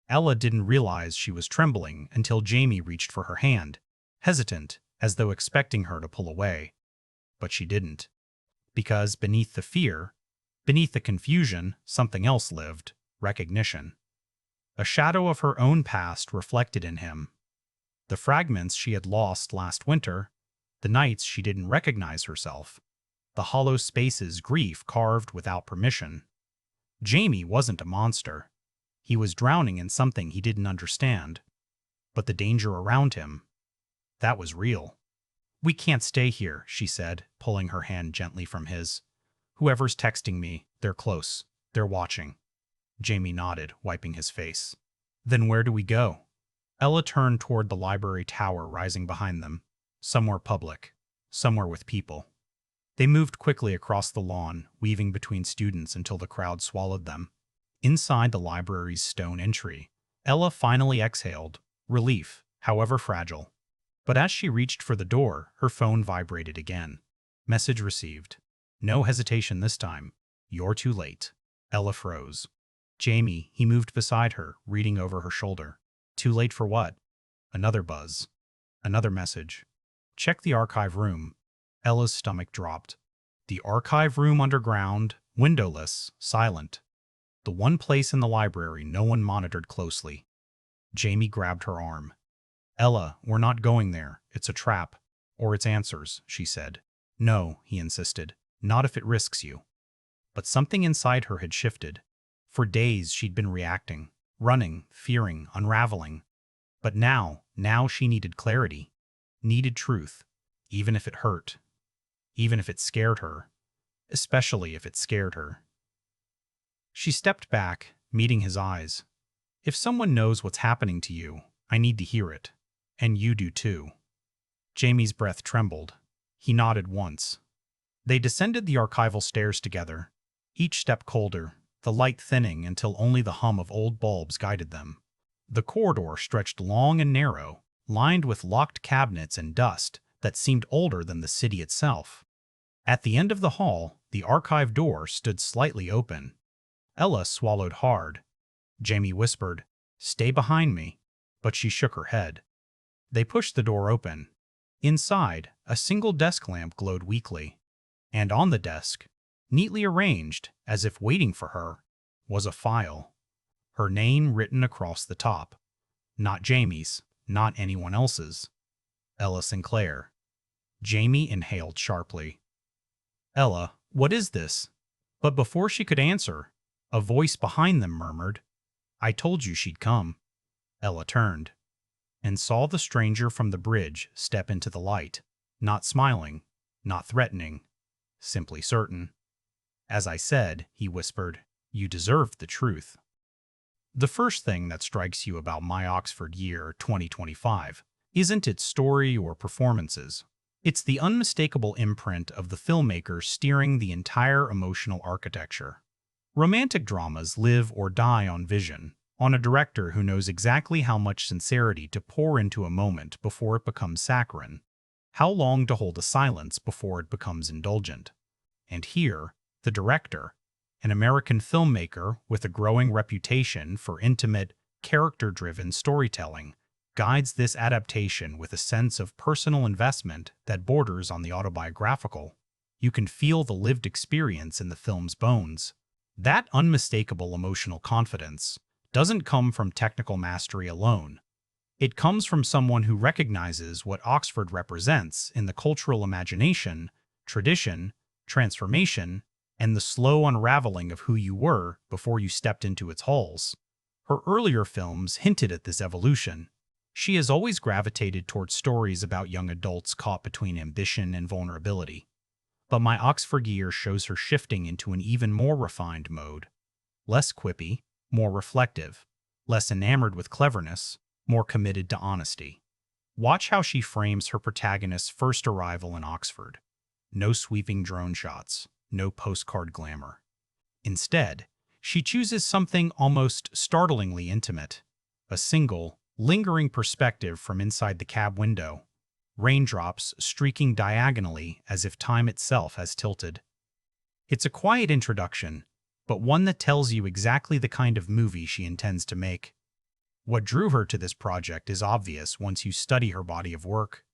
Ella didn't realize she was trembling until Jamie reached for her hand, hesitant, as though expecting her to pull away. But she didn't. Because beneath the fear, beneath the confusion, something else lived, recognition. A shadow of her own past reflected in him. The fragments she had lost last winter, the nights she didn't recognize herself, the hollow spaces grief carved without permission. Jamie wasn't a monster. He was drowning in something he didn't understand. But the danger around him, that was real. We can't stay here, she said, pulling her hand gently from his. Whoever's texting me, they're close. They're watching. Jamie nodded, wiping his face. Then where do we go? Ella turned toward the library tower rising behind them. Somewhere public. Somewhere with people. They moved quickly across the lawn, weaving between students until the crowd swallowed them. Inside the library's stone entry, Ella finally exhaled, relief, however fragile. But as she reached for the door, her phone vibrated again. Message received. No hesitation this time. You're too late. Ella froze. Jamie, he moved beside her, reading over her shoulder. Too late for what? Another buzz. Another message. Check the archive room. Ella's stomach dropped. The archive room underground, windowless, silent. The one place in the library no one monitored closely. Jamie grabbed her arm. Ella, we're not going there. It's a trap. Or it's answers, she said. No, he insisted. Not if it risks you. But something inside her had shifted. For days she'd been reacting, running, fearing, unraveling. But now she needed clarity. Needed truth. Even if it hurt, even if it scared her, especially if it scared her. She stepped back, meeting his eyes. If someone knows what's happening to you, I need to hear it. And you do too. Jamie's breath trembled. He nodded once. They descended the archival stairs together, each step colder, the light thinning until only the hum of old bulbs guided them. The corridor stretched long and narrow, lined with locked cabinets and dust that seemed older than the city itself. At the end of the hall, the archive door stood slightly open. Ella swallowed hard. Jamie whispered, "Stay behind me," but she shook her head. They pushed the door open. Inside, a single desk lamp glowed weakly, and on the desk, neatly arranged as if waiting for her, was a file. Her name written across the top. Not Jamie's, not anyone else's. Ella Sinclair. Jamie inhaled sharply. "Ella, what is this?" But before she could answer, a voice behind them murmured, "I told you she'd come." Ella turned and saw the stranger from the bridge step into the light, not smiling, not threatening, simply certain. "As I said," he whispered, "you deserved the truth." The first thing that strikes you about My Oxford Year 2025 isn't its story or performances. It's the unmistakable imprint of the filmmaker steering the entire emotional architecture. Romantic dramas live or die on vision, on a director who knows exactly how much sincerity to pour into a moment before it becomes saccharine, how long to hold a silence before it becomes indulgent. And here, the director, an American filmmaker with a growing reputation for intimate, character-driven storytelling, guides this adaptation with a sense of personal investment that borders on the autobiographical. You can feel the lived experience in the film's bones. That unmistakable emotional confidence doesn't come from technical mastery alone. It comes from someone who recognizes what Oxford represents in the cultural imagination, tradition, transformation, and the slow unraveling of who you were before you stepped into its halls. Her earlier films hinted at this evolution. She has always gravitated towards stories about young adults caught between ambition and vulnerability. But My Oxford Year shows her shifting into an even more refined mode. Less quippy, more reflective, less enamored with cleverness, more committed to honesty. Watch how she frames her protagonist's first arrival in Oxford. No sweeping drone shots, no postcard glamour. Instead, she chooses something almost startlingly intimate. A single, lingering perspective from inside the cab window. Raindrops streaking diagonally as if time itself has tilted. It's a quiet introduction, but one that tells you exactly the kind of movie she intends to make. What drew her to this project is obvious once you study her body of work.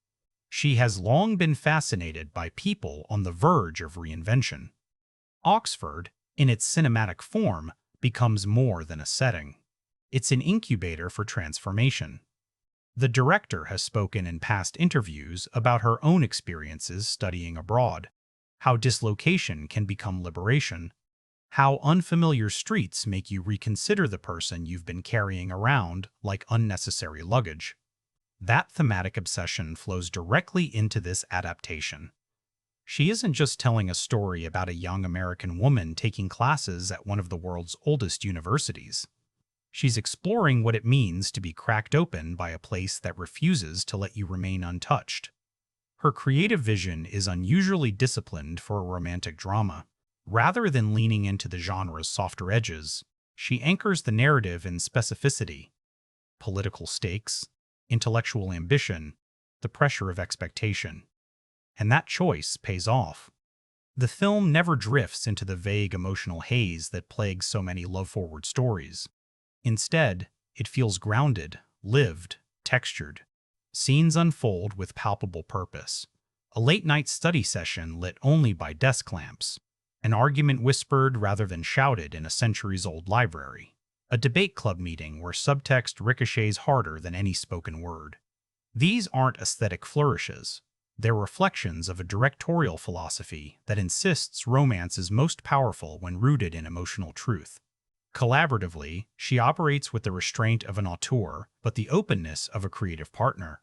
She has long been fascinated by people on the verge of reinvention. Oxford, in its cinematic form, becomes more than a setting. It's an incubator for transformation. The director has spoken in past interviews about her own experiences studying abroad, how dislocation can become liberation, how unfamiliar streets make you reconsider the person you've been carrying around like unnecessary luggage. That thematic obsession flows directly into this adaptation. She isn't just telling a story about a young American woman taking classes at one of the world's oldest universities. She's exploring what it means to be cracked open by a place that refuses to let you remain untouched. Her creative vision is unusually disciplined for a romantic drama. Rather than leaning into the genre's softer edges, she anchors the narrative in specificity, political stakes, intellectual ambition, the pressure of expectation. And that choice pays off. The film never drifts into the vague emotional haze that plagues so many love-forward stories. Instead, it feels grounded, lived, textured. Scenes unfold with palpable purpose. A late-night study session lit only by desk lamps. An argument whispered rather than shouted in a centuries-old library. A debate club meeting where subtext ricochets harder than any spoken word. These aren't aesthetic flourishes. They're reflections of a directorial philosophy that insists romance is most powerful when rooted in emotional truth. Collaboratively, she operates with the restraint of an auteur, but the openness of a creative partner.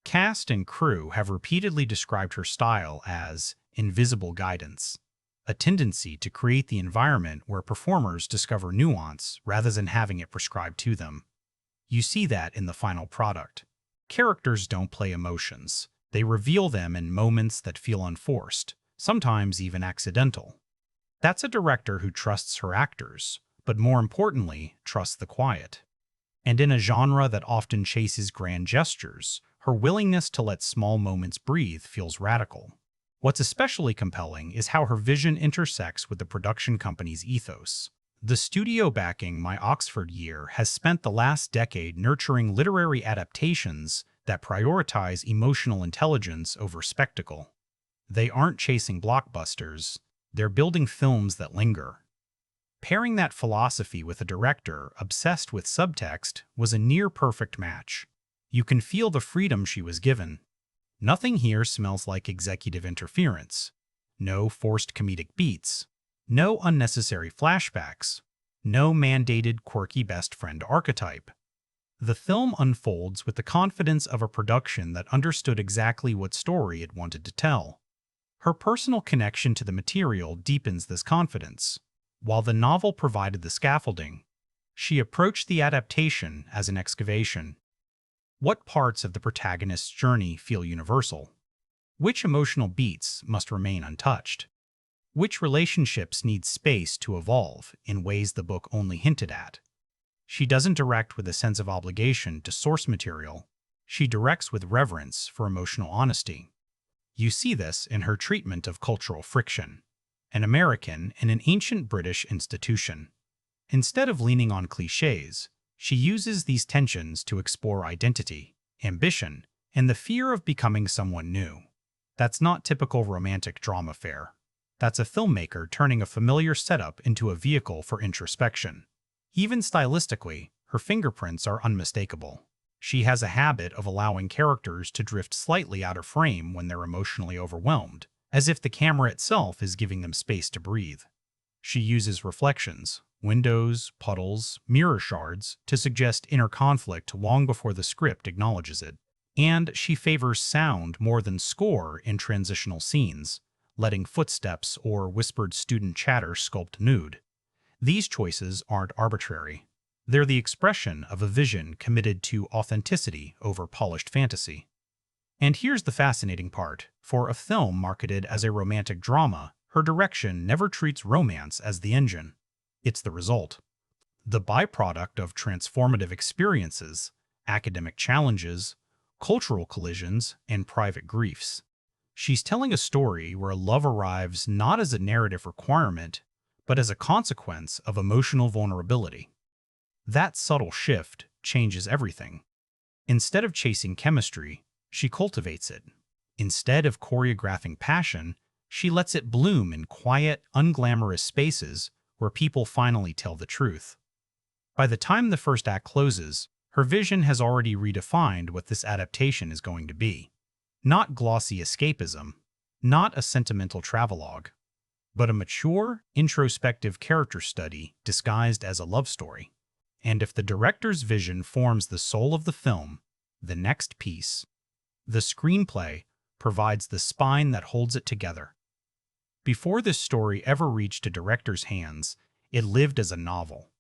Cast and crew have repeatedly described her style as invisible guidance, a tendency to create the environment where performers discover nuance rather than having it prescribed to them. You see that in the final product. Characters don't play emotions. They reveal them in moments that feel unforced, sometimes even accidental. That's a director who trusts her actors, but more importantly, trusts the quiet. And in a genre that often chases grand gestures, her willingness to let small moments breathe feels radical. What's especially compelling is how her vision intersects with the production company's ethos. The studio backing My Oxford Year has spent the last decade nurturing literary adaptations that prioritize emotional intelligence over spectacle. They aren't chasing blockbusters, they're building films that linger. Pairing that philosophy with a director obsessed with subtext was a near-perfect match. You can feel the freedom she was given. Nothing here smells like executive interference. No forced comedic beats. No unnecessary flashbacks. No mandated quirky best friend archetype. The film unfolds with the confidence of a production that understood exactly what story it wanted to tell. Her personal connection to the material deepens this confidence. While the novel provided the scaffolding, she approached the adaptation as an excavation. What parts of the protagonist's journey feel universal? Which emotional beats must remain untouched? Which relationships need space to evolve in ways the book only hinted at? She doesn't direct with a sense of obligation to source material. She directs with reverence for emotional honesty. You see this in her treatment of cultural friction, an American in an ancient British institution. Instead of leaning on cliches, she uses these tensions to explore identity, ambition, and the fear of becoming someone new. That's not typical romantic drama fare. That's a filmmaker turning a familiar setup into a vehicle for introspection. Even stylistically, her fingerprints are unmistakable. She has a habit of allowing characters to drift slightly out of frame when they're emotionally overwhelmed, as if the camera itself is giving them space to breathe. She uses reflections, windows, puddles, mirror shards to suggest inner conflict long before the script acknowledges it. And she favors sound more than score in transitional scenes, letting footsteps or whispered student chatter sculpt mood. These choices aren't arbitrary. They're the expression of a vision committed to authenticity over polished fantasy. And here's the fascinating part. For a film marketed as a romantic drama, her direction never treats romance as the engine. It's the result. The byproduct of transformative experiences, academic challenges, cultural collisions, and private griefs. She's telling a story where love arrives not as a narrative requirement, but as a consequence of emotional vulnerability. That subtle shift changes everything. Instead of chasing chemistry, she cultivates it. Instead of choreographing passion, she lets it bloom in quiet, unglamorous spaces where people finally tell the truth. By the time the first act closes, her vision has already redefined what this adaptation is going to be. Not glossy escapism, not a sentimental travelogue, but a mature, introspective character study disguised as a love story. And if the director's vision forms the soul of the film, the next piece, the screenplay, provides the spine that holds it together. Before this story ever reached a director's hands, it lived as a novel.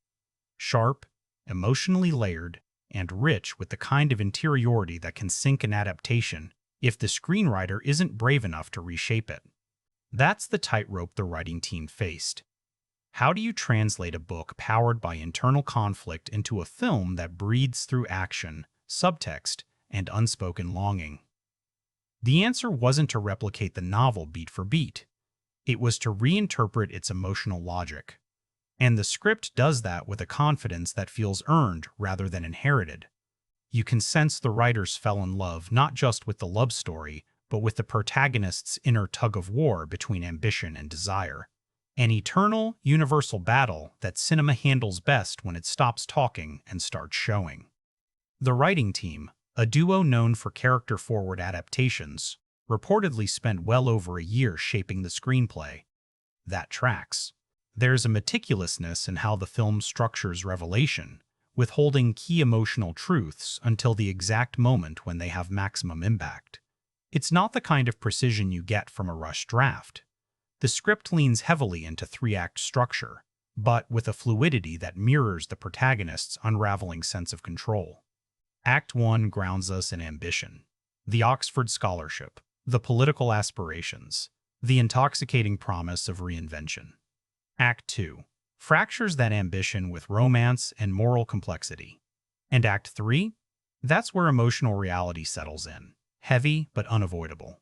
Sharp, emotionally layered, and rich with the kind of interiority that can sink an adaptation if the screenwriter isn't brave enough to reshape it. That's the tightrope the writing team faced. How do you translate a book powered by internal conflict into a film that breathes through action, subtext, and unspoken longing? The answer wasn't to replicate the novel beat for beat. It was to reinterpret its emotional logic. And the script does that with a confidence that feels earned rather than inherited. You can sense the writers fell in love not just with the love story, but with the protagonist's inner tug-of-war between ambition and desire. An eternal, universal battle that cinema handles best when it stops talking and starts showing. The writing team, a duo known for character-forward adaptations, reportedly spent well over a year shaping the screenplay. That tracks. There's a meticulousness in how the film structures revelation, withholding key emotional truths until the exact moment when they have maximum impact. It's not the kind of precision you get from a rushed draft. The script leans heavily into three-act structure, but with a fluidity that mirrors the protagonist's unraveling sense of control. Act 1 grounds us in ambition, the Oxford scholarship, the political aspirations, the intoxicating promise of reinvention. Act 2 fractures that ambition with romance and moral complexity. And Act 3? That's where emotional reality settles in, heavy but unavoidable.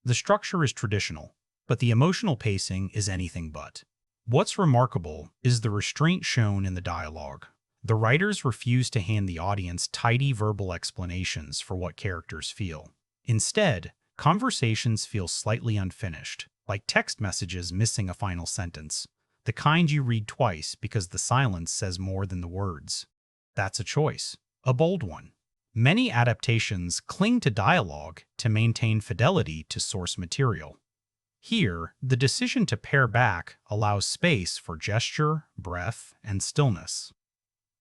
The structure is traditional, but the emotional pacing is anything but. What's remarkable is the restraint shown in the dialogue. The writers refuse to hand the audience tidy verbal explanations for what characters feel. Instead, conversations feel slightly unfinished, like text messages missing a final sentence, the kind you read twice because the silence says more than the words. That's a choice, a bold one. Many adaptations cling to dialogue to maintain fidelity to source material. Here, the decision to pare back allows space for gesture, breath, and stillness.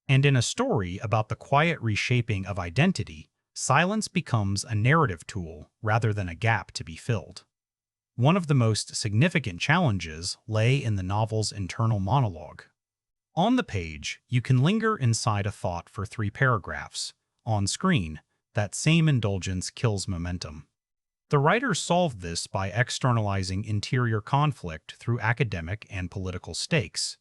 And in a story about the quiet reshaping of identity, silence becomes a narrative tool rather than a gap to be filled. One of the most significant challenges lay in the novel's internal monologue. On the page, you can linger inside a thought for 3 paragraphs. On screen, that same indulgence kills momentum. The writers solved this by externalizing interior conflict through academic and political stakes.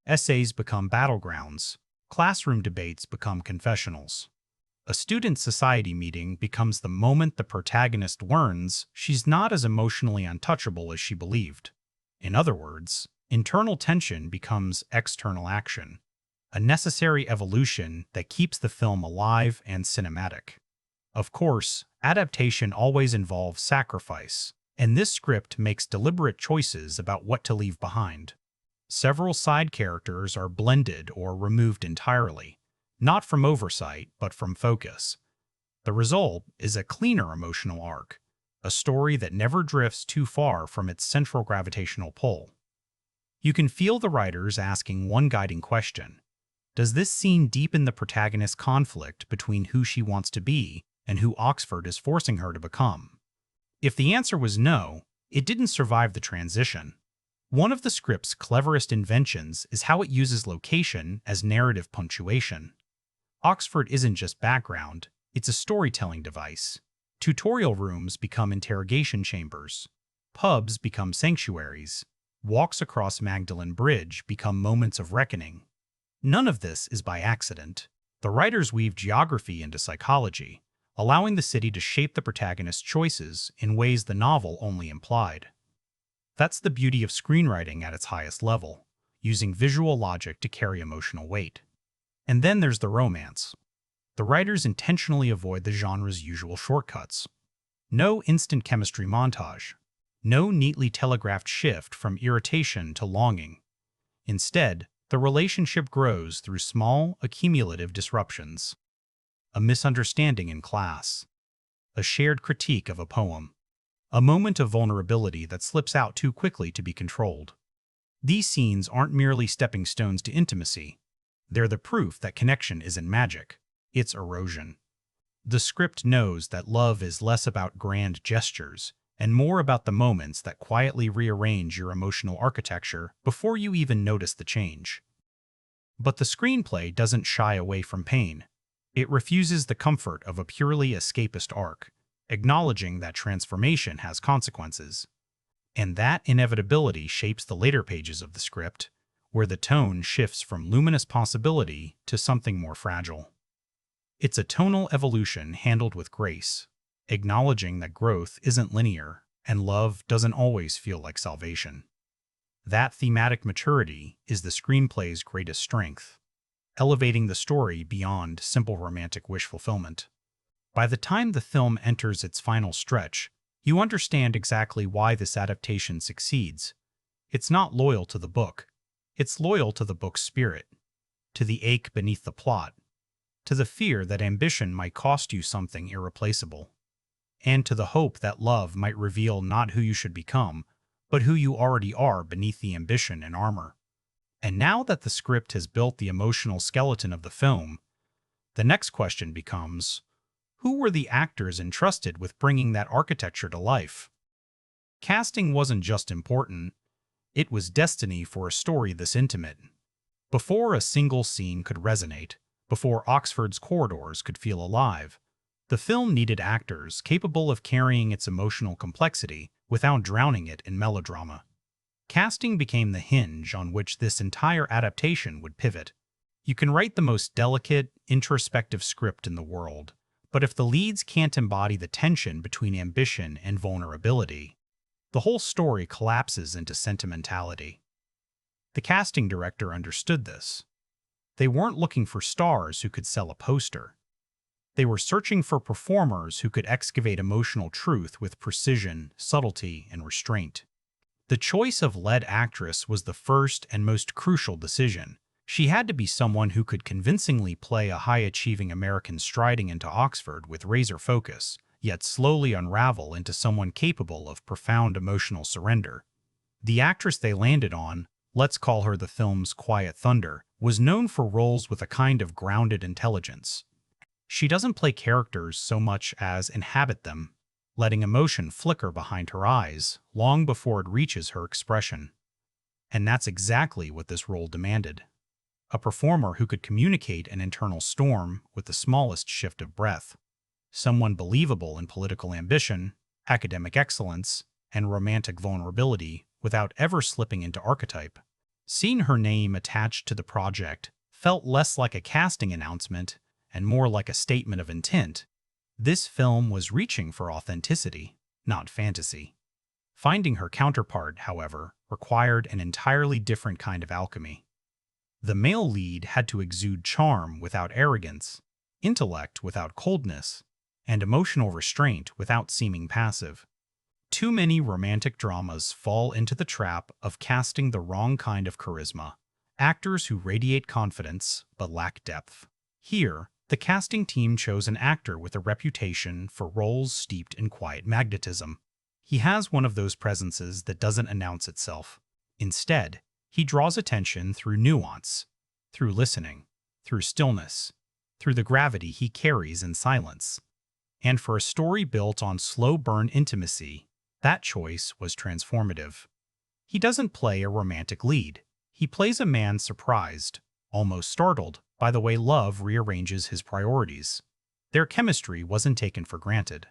Essays become battlegrounds. Classroom debates become confessionals. A student society meeting becomes the moment the protagonist learns she's not as emotionally untouchable as she believed. In other words, internal tension becomes external action, a necessary evolution that keeps the film alive and cinematic. Of course, adaptation always involves sacrifice, and this script makes deliberate choices about what to leave behind. Several side characters are blended or removed entirely, not from oversight, but from focus. The result is a cleaner emotional arc, a story that never drifts too far from its central gravitational pull. You can feel the writers asking one guiding question: does this scene deepen the protagonist's conflict between who she wants to be and who Oxford is forcing her to become? If the answer was no, it didn't survive the transition. One of the script's cleverest inventions is how it uses location as narrative punctuation. Oxford isn't just background, it's a storytelling device. Tutorial rooms become interrogation chambers. Pubs become sanctuaries. Walks across Magdalen Bridge become moments of reckoning. None of this is by accident. The writers weave geography into psychology, allowing the city to shape the protagonist's choices in ways the novel only implied. That's the beauty of screenwriting at its highest level, using visual logic to carry emotional weight. And then there's the romance. The writers intentionally avoid the genre's usual shortcuts. No instant chemistry montage. No neatly telegraphed shift from irritation to longing. Instead, the relationship grows through small, accumulative disruptions. A misunderstanding in class. A shared critique of a poem. A moment of vulnerability that slips out too quickly to be controlled. These scenes aren't merely stepping stones to intimacy. They're the proof that connection isn't magic, it's erosion. The script knows that love is less about grand gestures and more about the moments that quietly rearrange your emotional architecture before you even notice the change. But the screenplay doesn't shy away from pain. It refuses the comfort of a purely escapist arc, acknowledging that transformation has consequences. And that inevitability shapes the later pages of the script, where the tone shifts from luminous possibility to something more fragile. It's a tonal evolution handled with grace, acknowledging that growth isn't linear and love doesn't always feel like salvation. That thematic maturity is the screenplay's greatest strength, elevating the story beyond simple romantic wish fulfillment. By the time the film enters its final stretch, you understand exactly why this adaptation succeeds. It's not loyal to the book. It's loyal to the book's spirit, to the ache beneath the plot, to the fear that ambition might cost you something irreplaceable, and to the hope that love might reveal not who you should become, but who you already are beneath the ambition and armor. And now that the script has built the emotional skeleton of the film, the next question becomes, Who were the actors entrusted with bringing that architecture to life? Casting wasn't just important, it was destiny for a story this intimate. Before a single scene could resonate, before Oxford's corridors could feel alive, the film needed actors capable of carrying its emotional complexity without drowning it in melodrama. Casting became the hinge on which this entire adaptation would pivot. You can write the most delicate, introspective script in the world, but if the leads can't embody the tension between ambition and vulnerability, the whole story collapses into sentimentality. The casting director understood this. They weren't looking for stars who could sell a poster. They were searching for performers who could excavate emotional truth with precision, subtlety, and restraint. The choice of lead actress was the first and most crucial decision. She had to be someone who could convincingly play a high-achieving American striding into Oxford with razor focus, yet slowly unravel into someone capable of profound emotional surrender. The actress they landed on, let's call her the film's Quiet Thunder, was known for roles with a kind of grounded intelligence. She doesn't play characters so much as inhabit them, letting emotion flicker behind her eyes long before it reaches her expression. And that's exactly what this role demanded. A performer who could communicate an internal storm with the smallest shift of breath. Someone believable in political ambition, academic excellence, and romantic vulnerability without ever slipping into archetype. Seeing her name attached to the project felt less like a casting announcement and more like a statement of intent. This film was reaching for authenticity, not fantasy. Finding her counterpart, however, required an entirely different kind of alchemy. The male lead had to exude charm without arrogance, intellect without coldness, and emotional restraint without seeming passive. Too many romantic dramas fall into the trap of casting the wrong kind of charisma, actors who radiate confidence but lack depth. Here, the casting team chose an actor with a reputation for roles steeped in quiet magnetism. He has one of those presences that doesn't announce itself. Instead, he draws attention through nuance, through listening, through stillness, through the gravity he carries in silence. And for a story built on slow-burn intimacy, that choice was transformative. He doesn't play a romantic lead. He plays a man surprised, almost startled, by the way love rearranges his priorities. Their chemistry wasn't taken for granted.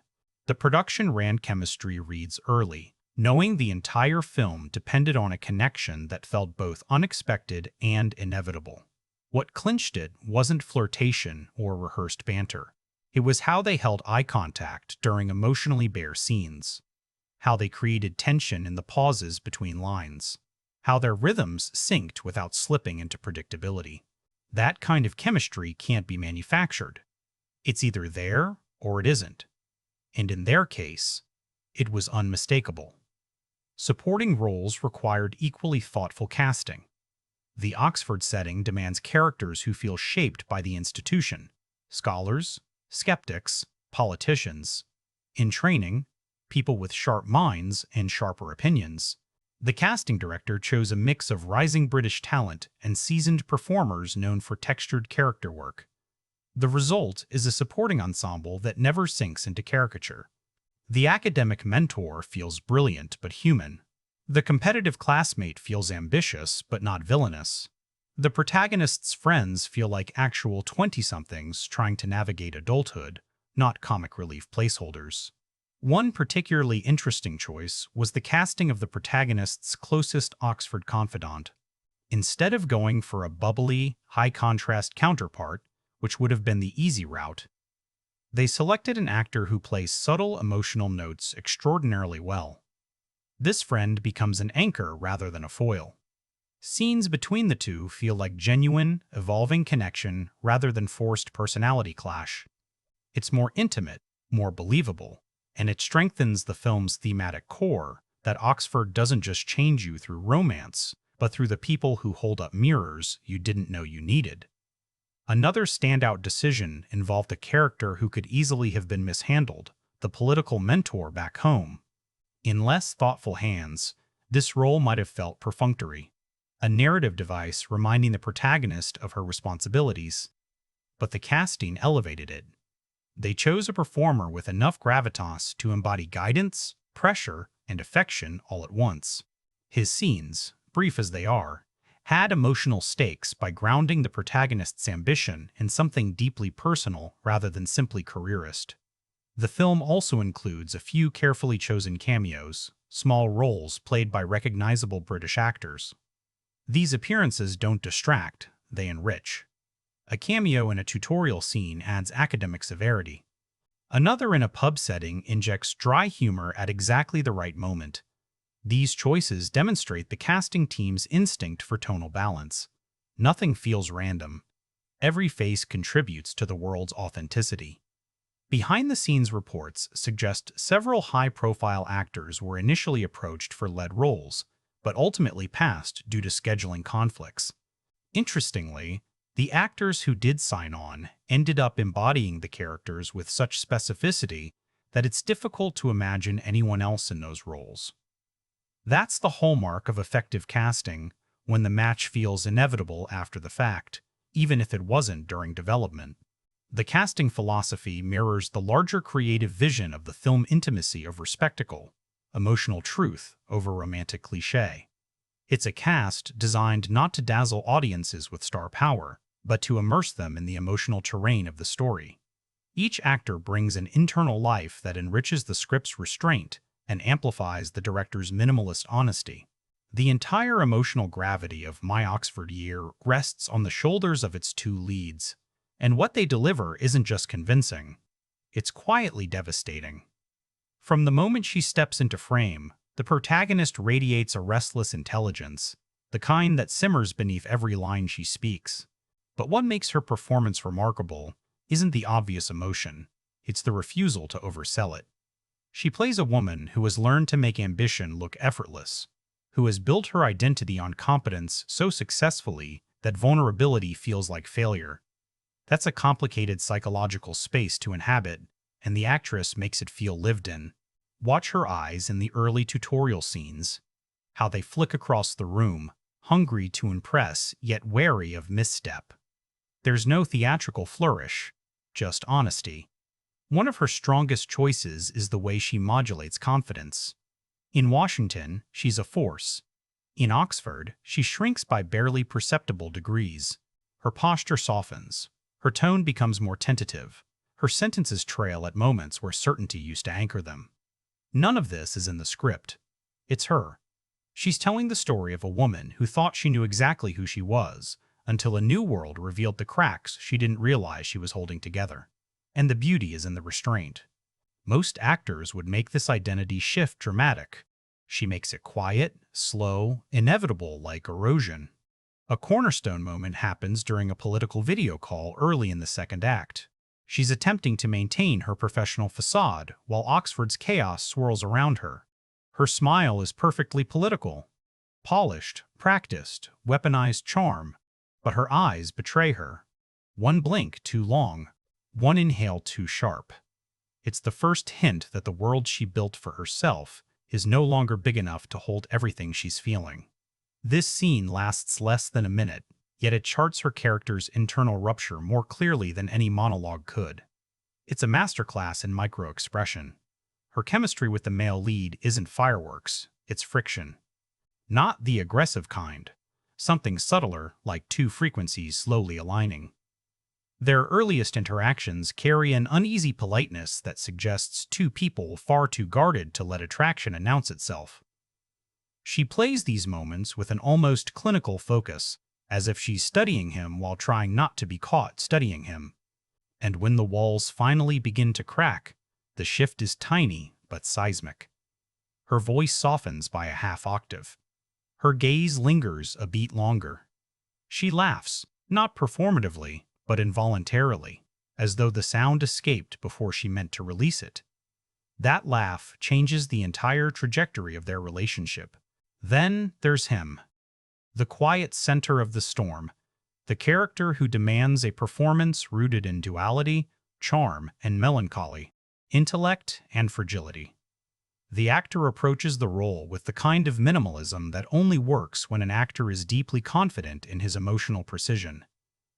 The production ran chemistry reads early, knowing the entire film depended on a connection that felt both unexpected and inevitable. What clinched it wasn't flirtation or rehearsed banter. It was how they held eye contact during emotionally bare scenes, how they created tension in the pauses between lines, how their rhythms synced without slipping into predictability. That kind of chemistry can't be manufactured. It's either there or it isn't. And in their case, it was unmistakable. Supporting roles required equally thoughtful casting. The Oxford setting demands characters who feel shaped by the institution, scholars, skeptics, politicians. In training, people with sharp minds and sharper opinions. The casting director chose a mix of rising British talent and seasoned performers known for textured character work. The result is a supporting ensemble that never sinks into caricature. The academic mentor feels brilliant but human. The competitive classmate feels ambitious but not villainous. The protagonist's friends feel like actual 20-somethings trying to navigate adulthood, not comic relief placeholders. One particularly interesting choice was the casting of the protagonist's closest Oxford confidant. Instead of going for a bubbly, high-contrast counterpart, which would have been the easy route, they selected an actor who plays subtle emotional notes extraordinarily well. This friend becomes an anchor rather than a foil. Scenes between the two feel like genuine, evolving connection rather than forced personality clash. It's more intimate, more believable, and it strengthens the film's thematic core that Oxford doesn't just change you through romance, but through the people who hold up mirrors you didn't know you needed. Another standout decision involved a character who could easily have been mishandled, the political mentor back home. In less thoughtful hands, this role might have felt perfunctory, a narrative device reminding the protagonist of her responsibilities. But the casting elevated it. They chose a performer with enough gravitas to embody guidance, pressure, and affection all at once. His scenes, brief as they are, had emotional stakes by grounding the protagonist's ambition in something deeply personal rather than simply careerist. The film also includes a few carefully chosen cameos, small roles played by recognizable British actors. These appearances don't distract, they enrich. A cameo in a tutorial scene adds academic severity. Another in a pub setting injects dry humor at exactly the right moment. These choices demonstrate the casting team's instinct for tonal balance. Nothing feels random. Every face contributes to the world's authenticity. Behind-the-scenes reports suggest several high-profile actors were initially approached for lead roles, but ultimately passed due to scheduling conflicts. Interestingly, the actors who did sign on ended up embodying the characters with such specificity that it's difficult to imagine anyone else in those roles. That's the hallmark of effective casting, when the match feels inevitable after the fact, even if it wasn't during development. The casting philosophy mirrors the larger creative vision of the film intimacy over spectacle, emotional truth over romantic cliché. It's a cast designed not to dazzle audiences with star power, but to immerse them in the emotional terrain of the story. Each actor brings an internal life that enriches the script's restraint and amplifies the director's minimalist honesty. The entire emotional gravity of My Oxford Year rests on the shoulders of its two leads, and what they deliver isn't just convincing, it's quietly devastating. From the moment she steps into frame, the protagonist radiates a restless intelligence, the kind that simmers beneath every line she speaks. But what makes her performance remarkable isn't the obvious emotion, it's the refusal to oversell it. She plays a woman who has learned to make ambition look effortless, who has built her identity on competence so successfully that vulnerability feels like failure. That's a complicated psychological space to inhabit, and the actress makes it feel lived in. Watch her eyes in the early tutorial scenes, how they flick across the room, hungry to impress yet wary of misstep. There's no theatrical flourish, just honesty. One of her strongest choices is the way she modulates confidence. In Washington, she's a force. In Oxford, she shrinks by barely perceptible degrees. Her posture softens. Her tone becomes more tentative. Her sentences trail at moments where certainty used to anchor them. None of this is in the script. It's her. She's telling the story of a woman who thought she knew exactly who she was, until a new world revealed the cracks she didn't realize she was holding together. And the beauty is in the restraint. Most actors would make this identity shift dramatic. She makes it quiet, slow, inevitable like erosion. A cornerstone moment happens during a political video call early in the second act. She's attempting to maintain her professional facade while Oxford's chaos swirls around her. Her smile is perfectly political. Polished, practiced, weaponized charm. But her eyes betray her. One blink too long. One inhale too sharp. It's the first hint that the world she built for herself is no longer big enough to hold everything she's feeling. This scene lasts less than a minute, yet it charts her character's internal rupture more clearly than any monologue could. It's a masterclass in micro-expression. Her chemistry with the male lead isn't fireworks, it's friction. Not the aggressive kind, something subtler like two frequencies slowly aligning. Their earliest interactions carry an uneasy politeness that suggests two people far too guarded to let attraction announce itself. She plays these moments with an almost clinical focus, as if she's studying him while trying not to be caught studying him. And when the walls finally begin to crack, the shift is tiny but seismic. Her voice softens by a half octave. Her gaze lingers a beat longer. She laughs, not performatively, but involuntarily, as though the sound escaped before she meant to release it. That laugh changes the entire trajectory of their relationship. Then there's him, the quiet center of the storm, the character who demands a performance rooted in duality, charm, and melancholy, intellect and fragility. The actor approaches the role with the kind of minimalism that only works when an actor is deeply confident in his emotional precision.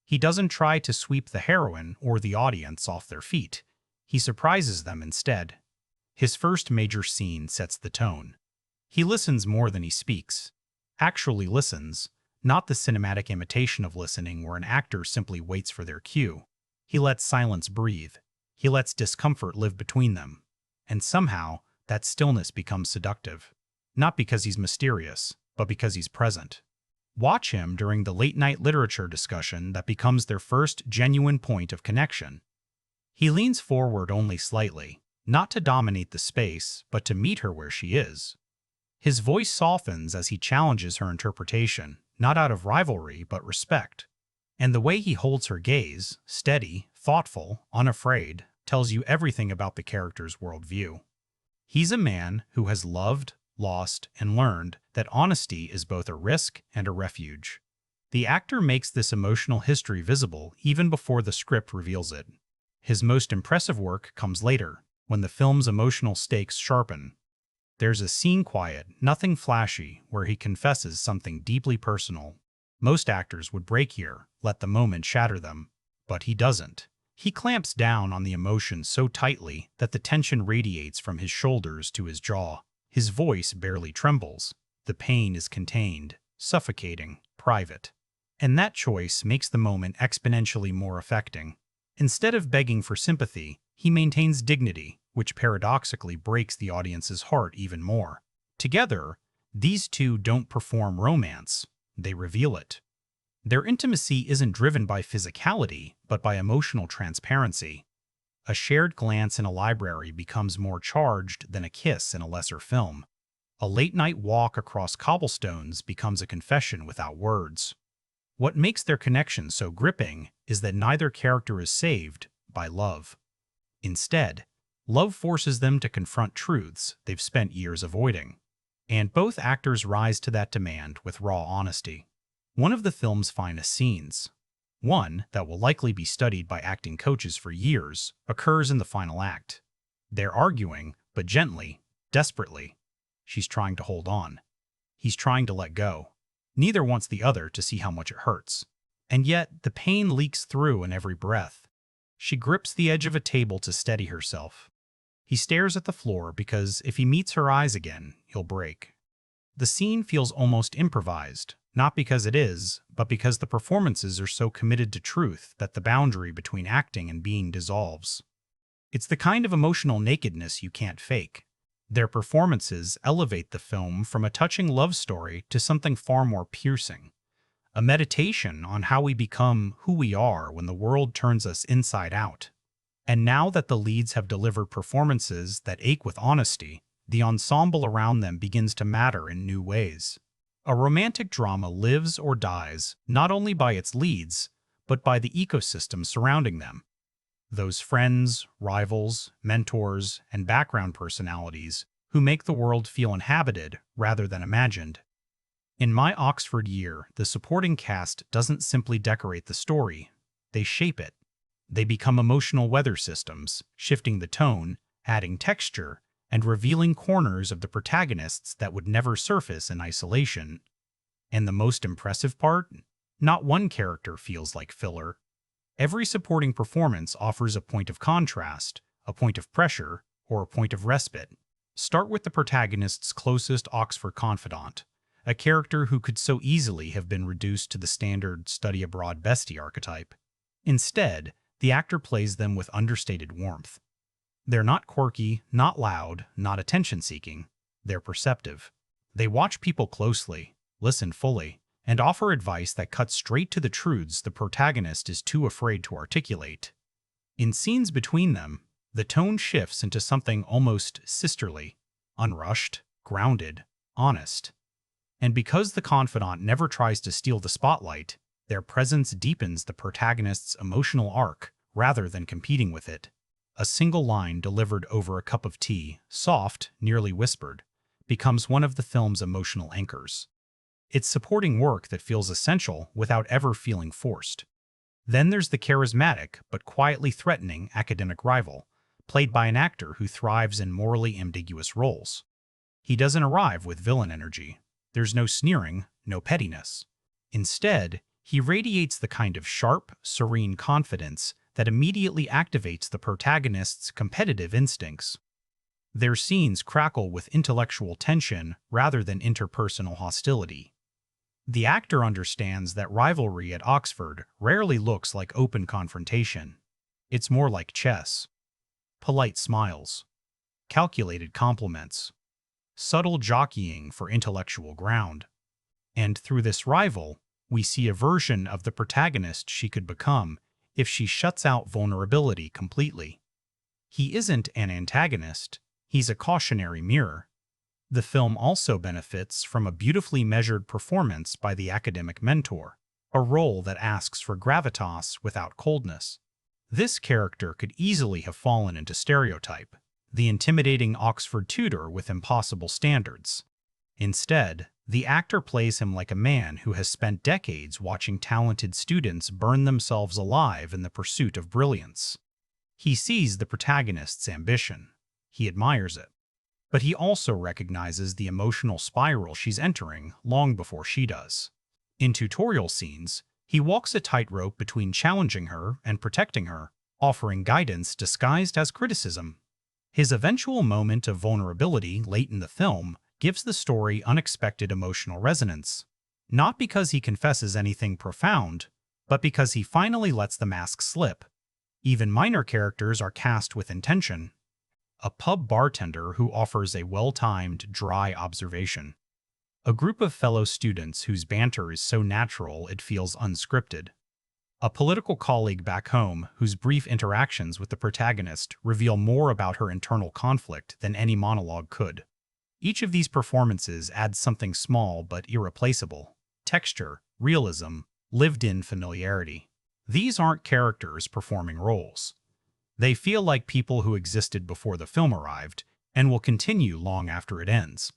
He doesn't try to sweep the heroine or the audience off their feet. He surprises them instead. His first major scene sets the tone. He listens more than he speaks. Actually listens, not the cinematic imitation of listening where an actor simply waits for their cue. He lets silence breathe. He lets discomfort live between them. And somehow, that stillness becomes seductive. Not because he's mysterious, but because he's present. Watch him during the late-night literature discussion that becomes their first genuine point of connection. He leans forward only slightly, not to dominate the space, but to meet her where she is. His voice softens as he challenges her interpretation, not out of rivalry, but respect. And the way he holds her gaze, steady, thoughtful, unafraid, tells you everything about the character's worldview. He's a man who has loved, lost, and learned that honesty is both a risk and a refuge. The actor makes this emotional history visible even before the script reveals it. His most impressive work comes later, when the film's emotional stakes sharpen. There's a scene quiet, nothing flashy, where he confesses something deeply personal. Most actors would break here, let the moment shatter them. But he doesn't. He clamps down on the emotion so tightly that the tension radiates from his shoulders to his jaw. His voice barely trembles. The pain is contained, suffocating, private. And that choice makes the moment exponentially more affecting. Instead of begging for sympathy, he maintains dignity, which paradoxically breaks the audience's heart even more. Together, these two don't perform romance, they reveal it. Their intimacy isn't driven by physicality, but by emotional transparency. A shared glance in a library becomes more charged than a kiss in a lesser film. A late-night walk across cobblestones becomes a confession without words. What makes their connection so gripping is that neither character is saved by love. Instead, love forces them to confront truths they've spent years avoiding. And both actors rise to that demand with raw honesty. One of the film's finest scenes, one that will likely be studied by acting coaches for years, occurs in the final act. They're arguing, but gently, desperately. She's trying to hold on. He's trying to let go. Neither wants the other to see how much it hurts. And yet, the pain leaks through in every breath. She grips the edge of a table to steady herself. He stares at the floor because if he meets her eyes again, he'll break. The scene feels almost improvised, not because it is, but because the performances are so committed to truth that the boundary between acting and being dissolves. It's the kind of emotional nakedness you can't fake. Their performances elevate the film from a touching love story to something far more piercing. A meditation on how we become who we are when the world turns us inside out. And now that the leads have delivered performances that ache with honesty, the ensemble around them begins to matter in new ways. A romantic drama lives or dies not only by its leads, but by the ecosystem surrounding them. Those friends, rivals, mentors, and background personalities who make the world feel inhabited rather than imagined. In My Oxford Year, the supporting cast doesn't simply decorate the story, they shape it. They become emotional weather systems, shifting the tone, adding texture, and revealing corners of the protagonists that would never surface in isolation. And the most impressive part? Not one character feels like filler. Every supporting performance offers a point of contrast, a point of pressure, or a point of respite. Start with the protagonist's closest Oxford confidant, a character who could so easily have been reduced to the standard study-abroad bestie archetype. Instead, the actor plays them with understated warmth. They're not quirky, not loud, not attention-seeking. They're perceptive. They watch people closely, listen fully, and offer advice that cuts straight to the truths the protagonist is too afraid to articulate. In scenes between them, the tone shifts into something almost sisterly, unrushed, grounded, honest. And because the confidant never tries to steal the spotlight, their presence deepens the protagonist's emotional arc rather than competing with it. A single line delivered over a cup of tea, soft, nearly whispered, becomes one of the film's emotional anchors. It's supporting work that feels essential without ever feeling forced. Then there's the charismatic but quietly threatening academic rival, played by an actor who thrives in morally ambiguous roles. He doesn't arrive with villain energy. There's no sneering, no pettiness. Instead, he radiates the kind of sharp, serene confidence that immediately activates the protagonist's competitive instincts. Their scenes crackle with intellectual tension rather than interpersonal hostility. The actor understands that rivalry at Oxford rarely looks like open confrontation. It's more like chess. Polite smiles, calculated compliments, subtle jockeying for intellectual ground. And through this rival, we see a version of the protagonist she could become if she shuts out vulnerability completely. He isn't an antagonist, he's a cautionary mirror. The film also benefits from a beautifully measured performance by the academic mentor, a role that asks for gravitas without coldness. This character could easily have fallen into stereotype, the intimidating Oxford tutor with impossible standards. Instead, the actor plays him like a man who has spent decades watching talented students burn themselves alive in the pursuit of brilliance. He sees the protagonist's ambition. He admires it. But he also recognizes the emotional spiral she's entering long before she does. In tutorial scenes, he walks a tightrope between challenging her and protecting her, offering guidance disguised as criticism. His eventual moment of vulnerability late in the film gives the story unexpected emotional resonance, not because he confesses anything profound, but because he finally lets the mask slip. Even minor characters are cast with intention. A pub bartender who offers a well-timed, dry observation. A group of fellow students whose banter is so natural it feels unscripted. A political colleague back home whose brief interactions with the protagonist reveal more about her internal conflict than any monologue could. Each of these performances adds something small but irreplaceable: texture, realism, lived-in familiarity. These aren't characters performing roles. They feel like people who existed before the film arrived and will continue long after it ends.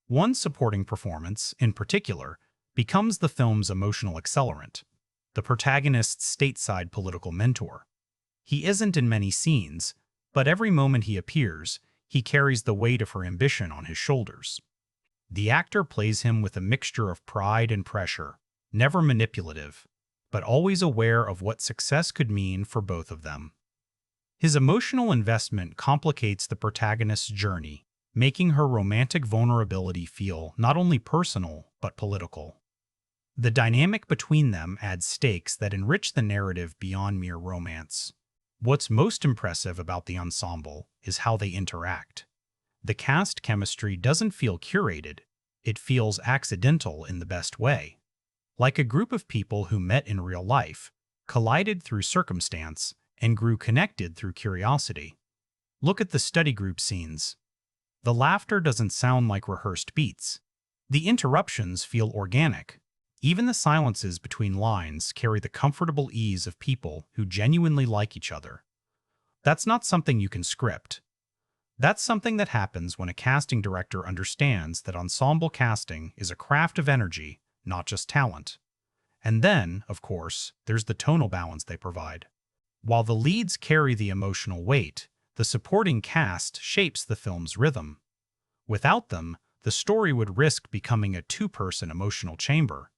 One supporting performance, in particular, becomes the film's emotional accelerant, the protagonist's stateside political mentor. He isn't in many scenes, but every moment he appears, he carries the weight of her ambition on his shoulders. The actor plays him with a mixture of pride and pressure, never manipulative, but always aware of what success could mean for both of them. His emotional investment complicates the protagonist's journey, making her romantic vulnerability feel not only personal but political. The dynamic between them adds stakes that enrich the narrative beyond mere romance. What's most impressive about the ensemble is how they interact. The cast chemistry doesn't feel curated, it feels accidental in the best way. Like a group of people who met in real life, collided through circumstance, and grew connected through curiosity. Look at the study group scenes. The laughter doesn't sound like rehearsed beats. The interruptions feel organic. Even the silences between lines carry the comfortable ease of people who genuinely like each other. That's not something you can script. That's something that happens when a casting director understands that ensemble casting is a craft of energy, not just talent. And then, of course, there's the tonal balance they provide. While the leads carry the emotional weight, the supporting cast shapes the film's rhythm. Without them, the story would risk becoming a two-person emotional chamber.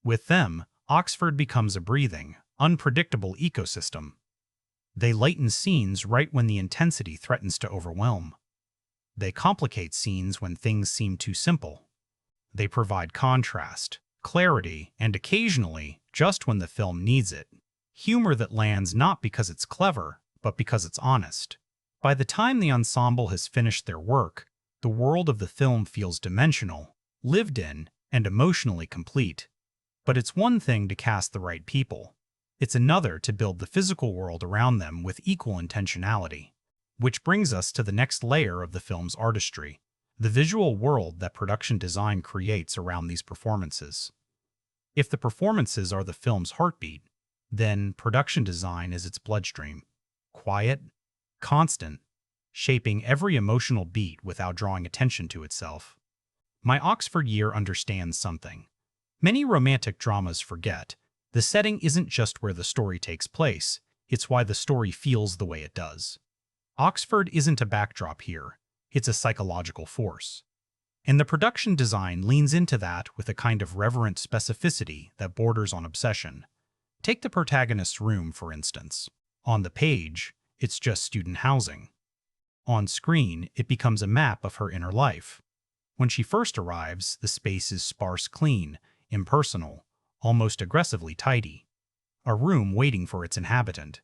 With them, Oxford becomes a breathing, unpredictable ecosystem. They lighten scenes right when the intensity threatens to overwhelm. They complicate scenes when things seem too simple. They provide contrast, clarity, and occasionally, just when the film needs it, humor that lands not because it's clever, but because it's honest. By the time the ensemble has finished their work, the world of the film feels dimensional, lived in, and emotionally complete. But it's one thing to cast the right people. It's another to build the physical world around them with equal intentionality. Which brings us to the next layer of the film's artistry, the visual world that production design creates around these performances. If the performances are the film's heartbeat, then production design is its bloodstream. Quiet, constant, shaping every emotional beat without drawing attention to itself. My Oxford year understands something. Many romantic dramas forget. The setting isn't just where the story takes place, it's why the story feels the way it does. Oxford isn't a backdrop here, it's a psychological force. And the production design leans into that with a kind of reverent specificity that borders on obsession. Take the protagonist's room, for instance. On the page, it's just student housing. On screen, it becomes a map of her inner life. When she first arrives, the space is sparse, clean, impersonal, almost aggressively tidy. A room waiting for its inhabitant.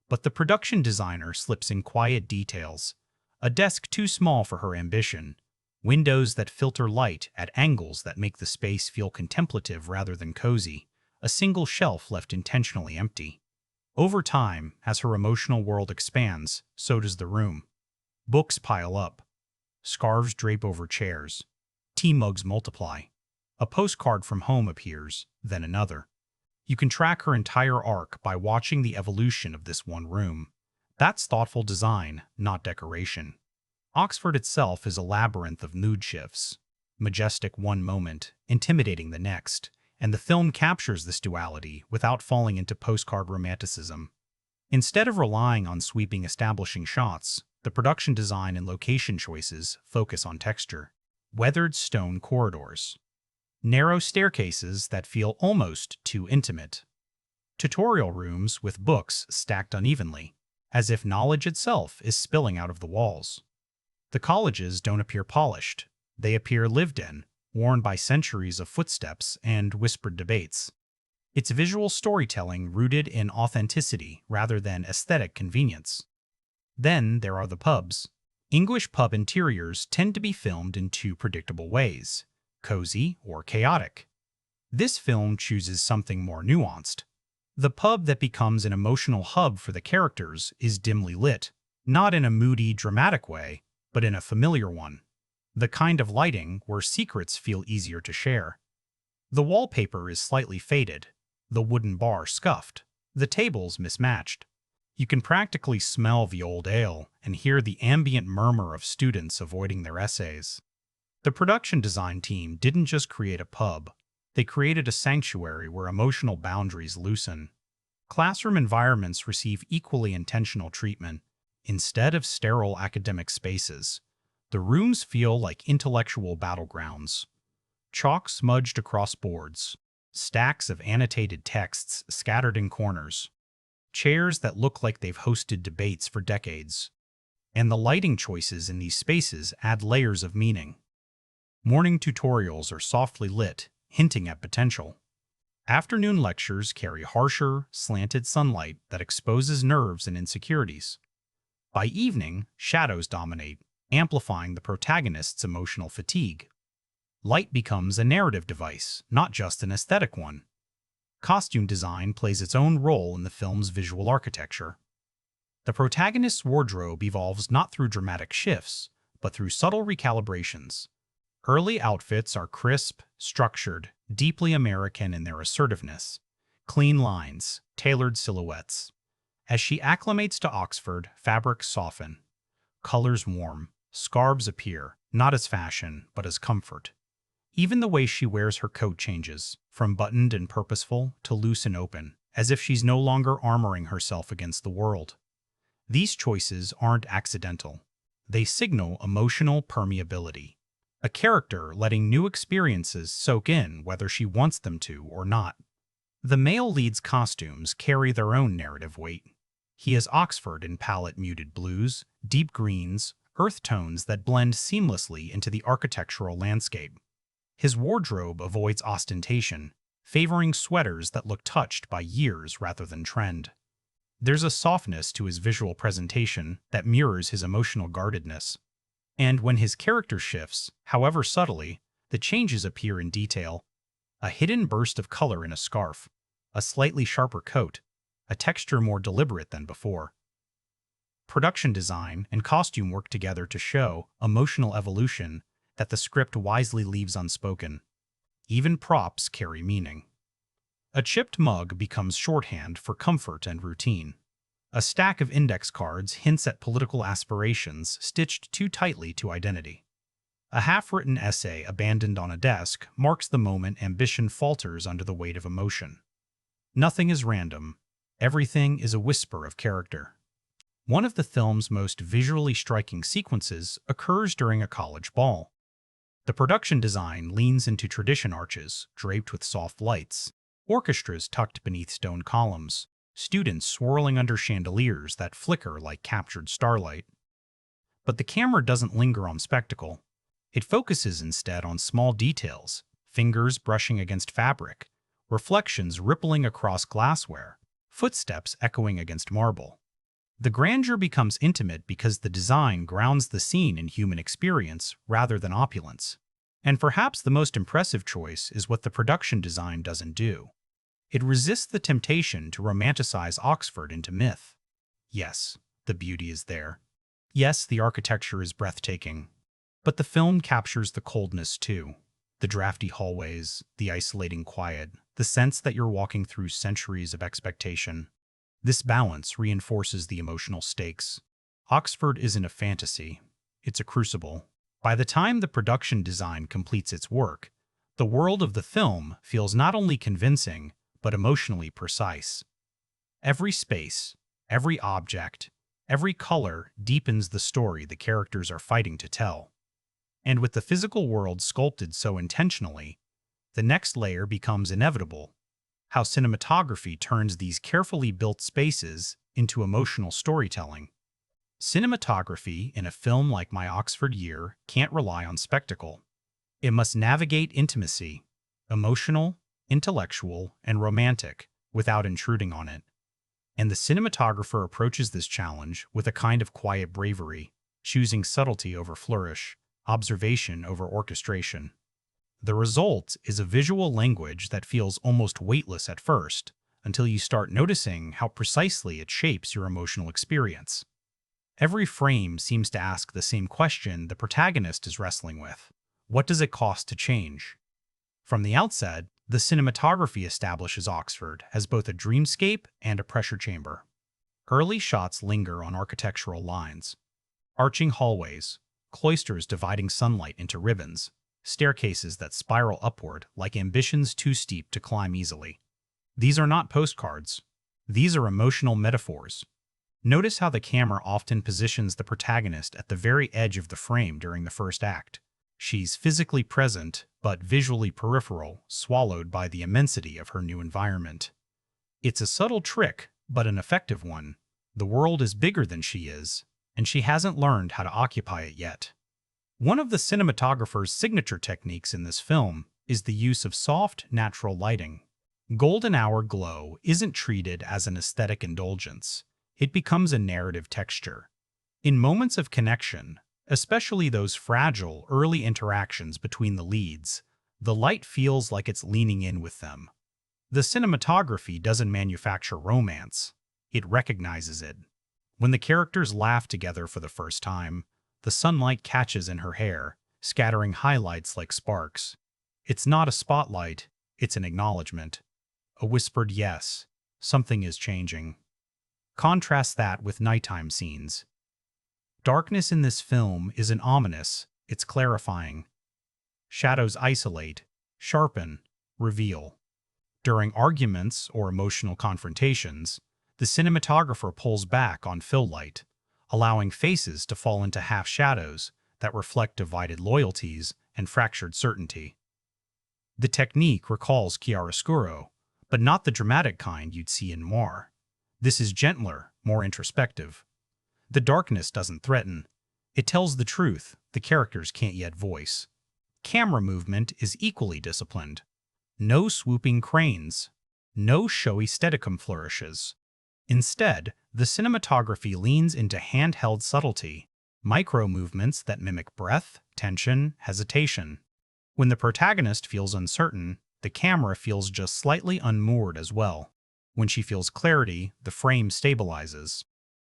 But the production designer slips in quiet details. A desk too small for her ambition. Windows that filter light at angles that make the space feel contemplative rather than cozy. A single shelf left intentionally empty. Over time, as her emotional world expands, so does the room. Books pile up. Scarves drape over chairs. Tea mugs multiply. A postcard from home appears, then another. You can track her entire arc by watching the evolution of this one room. That's thoughtful design, not decoration. Oxford itself is a labyrinth of mood shifts. Majestic one moment, intimidating the next, and the film captures this duality without falling into postcard romanticism. Instead of relying on sweeping establishing shots, the production design and location choices focus on texture. Weathered stone corridors. Narrow staircases that feel almost too intimate. Tutorial rooms with books stacked unevenly, as if knowledge itself is spilling out of the walls. The colleges don't appear polished. They appear lived in, worn by centuries of footsteps and whispered debates. It's visual storytelling rooted in authenticity rather than aesthetic convenience. Then there are the pubs. English pub interiors tend to be filmed in two predictable ways: cozy or chaotic. This film chooses something more nuanced. The pub that becomes an emotional hub for the characters is dimly lit, not in a moody, dramatic way, but in a familiar one. The kind of lighting where secrets feel easier to share. The wallpaper is slightly faded, the wooden bar scuffed, the tables mismatched. You can practically smell the old ale and hear the ambient murmur of students avoiding their essays. The production design team didn't just create a pub, they created a sanctuary where emotional boundaries loosen. Classroom environments receive equally intentional treatment. Instead of sterile academic spaces, the rooms feel like intellectual battlegrounds. Chalk smudged across boards, stacks of annotated texts scattered in corners, chairs that look like they've hosted debates for decades. And the lighting choices in these spaces add layers of meaning. Morning tutorials are softly lit, hinting at potential. Afternoon lectures carry harsher, slanted sunlight that exposes nerves and insecurities. By evening, shadows dominate, amplifying the protagonist's emotional fatigue. Light becomes a narrative device, not just an aesthetic one. Costume design plays its own role in the film's visual architecture. The protagonist's wardrobe evolves not through dramatic shifts, but through subtle recalibrations. Early outfits are crisp, structured, deeply American in their assertiveness. Clean lines, tailored silhouettes. As she acclimates to Oxford, fabrics soften. Colors warm. Scarves appear, not as fashion, but as comfort. Even the way she wears her coat changes, from buttoned and purposeful to loose and open, as if she's no longer armoring herself against the world. These choices aren't accidental. They signal emotional permeability. A character letting new experiences soak in whether she wants them to or not. The male lead's costumes carry their own narrative weight. He is Oxford in palette-muted blues, deep greens, earth tones that blend seamlessly into the architectural landscape. His wardrobe avoids ostentation, favoring sweaters that look touched by years rather than trend. There's a softness to his visual presentation that mirrors his emotional guardedness. And when his character shifts, however subtly, the changes appear in detail. A hidden burst of color in a scarf, a slightly sharper coat, a texture more deliberate than before. Production design and costume work together to show emotional evolution that the script wisely leaves unspoken. Even props carry meaning. A chipped mug becomes shorthand for comfort and routine. A stack of index cards hints at political aspirations stitched too tightly to identity. A half-written essay abandoned on a desk marks the moment ambition falters under the weight of emotion. Nothing is random. Everything is a whisper of character. One of the film's most visually striking sequences occurs during a college ball. The production design leans into tradition arches draped with soft lights, orchestras tucked beneath stone columns, students swirling under chandeliers that flicker like captured starlight. But the camera doesn't linger on spectacle. It focuses instead on small details, fingers brushing against fabric, reflections rippling across glassware, footsteps echoing against marble. The grandeur becomes intimate because the design grounds the scene in human experience rather than opulence. And perhaps the most impressive choice is what the production design doesn't do. It resists the temptation to romanticize Oxford into myth. Yes, the beauty is there. Yes, the architecture is breathtaking. But the film captures the coldness too. The drafty hallways, the isolating quiet, the sense that you're walking through centuries of expectation. This balance reinforces the emotional stakes. Oxford isn't a fantasy. It's a crucible. By the time the production design completes its work, the world of the film feels not only convincing, but emotionally precise. Every space, every object, every color deepens the story the characters are fighting to tell. And with the physical world sculpted so intentionally, the next layer becomes inevitable: how cinematography turns these carefully built spaces into emotional storytelling. Cinematography in a film like My Oxford Year can't rely on spectacle. It must navigate intimacy, emotional, intellectual, and romantic, without intruding on it. And the cinematographer approaches this challenge with a kind of quiet bravery, choosing subtlety over flourish, observation over orchestration. The result is a visual language that feels almost weightless at first, until you start noticing how precisely it shapes your emotional experience. Every frame seems to ask the same question the protagonist is wrestling with: what does it cost to change? From the outset, the cinematography establishes Oxford as both a dreamscape and a pressure chamber. Early shots linger on architectural lines: arching hallways, cloisters dividing sunlight into ribbons, staircases that spiral upward like ambitions too steep to climb easily. These are not postcards. These are emotional metaphors. Notice how the camera often positions the protagonist at the very edge of the frame during the first act. She's physically present, but visually peripheral, swallowed by the immensity of her new environment. It's a subtle trick, but an effective one. The world is bigger than she is, and she hasn't learned how to occupy it yet. One of the cinematographer's signature techniques in this film is the use of soft, natural lighting. Golden hour glow isn't treated as an aesthetic indulgence. It becomes a narrative texture. In moments of connection, especially those fragile, early interactions between the leads, the light feels like it's leaning in with them. The cinematography doesn't manufacture romance. It recognizes it. When the characters laugh together for the first time, the sunlight catches in her hair, scattering highlights like sparks. It's not a spotlight, it's an acknowledgement. A whispered yes, something is changing. Contrast that with nighttime scenes. Darkness in this film isn't ominous, it's clarifying. Shadows isolate, sharpen, reveal. During arguments or emotional confrontations, the cinematographer pulls back on fill light, allowing faces to fall into half-shadows that reflect divided loyalties and fractured certainty. The technique recalls chiaroscuro, but not the dramatic kind you'd see in noir. This is gentler, more introspective. The darkness doesn't threaten. It tells the truth the characters can't yet voice. Camera movement is equally disciplined. No swooping cranes. No showy steadicam flourishes. Instead, the cinematography leans into handheld subtlety, micro-movements that mimic breath, tension, hesitation. When the protagonist feels uncertain, the camera feels just slightly unmoored as well. When she feels clarity, the frame stabilizes.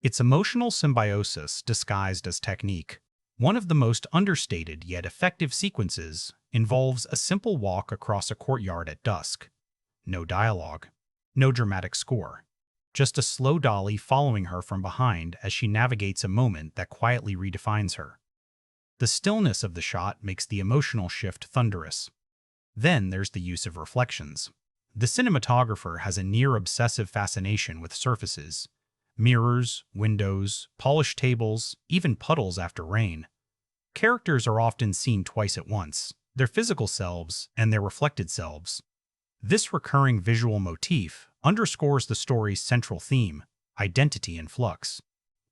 It's emotional symbiosis disguised as technique. One of the most understated yet effective sequences involves a simple walk across a courtyard at dusk. No dialogue, no dramatic score. Just a slow dolly following her from behind as she navigates a moment that quietly redefines her. The stillness of the shot makes the emotional shift thunderous. Then there's the use of reflections. The cinematographer has a near-obsessive fascination with surfaces. Mirrors, windows, polished tables, even puddles after rain. Characters are often seen twice at once, their physical selves and their reflected selves. This recurring visual motif underscores the story's central theme, identity in flux.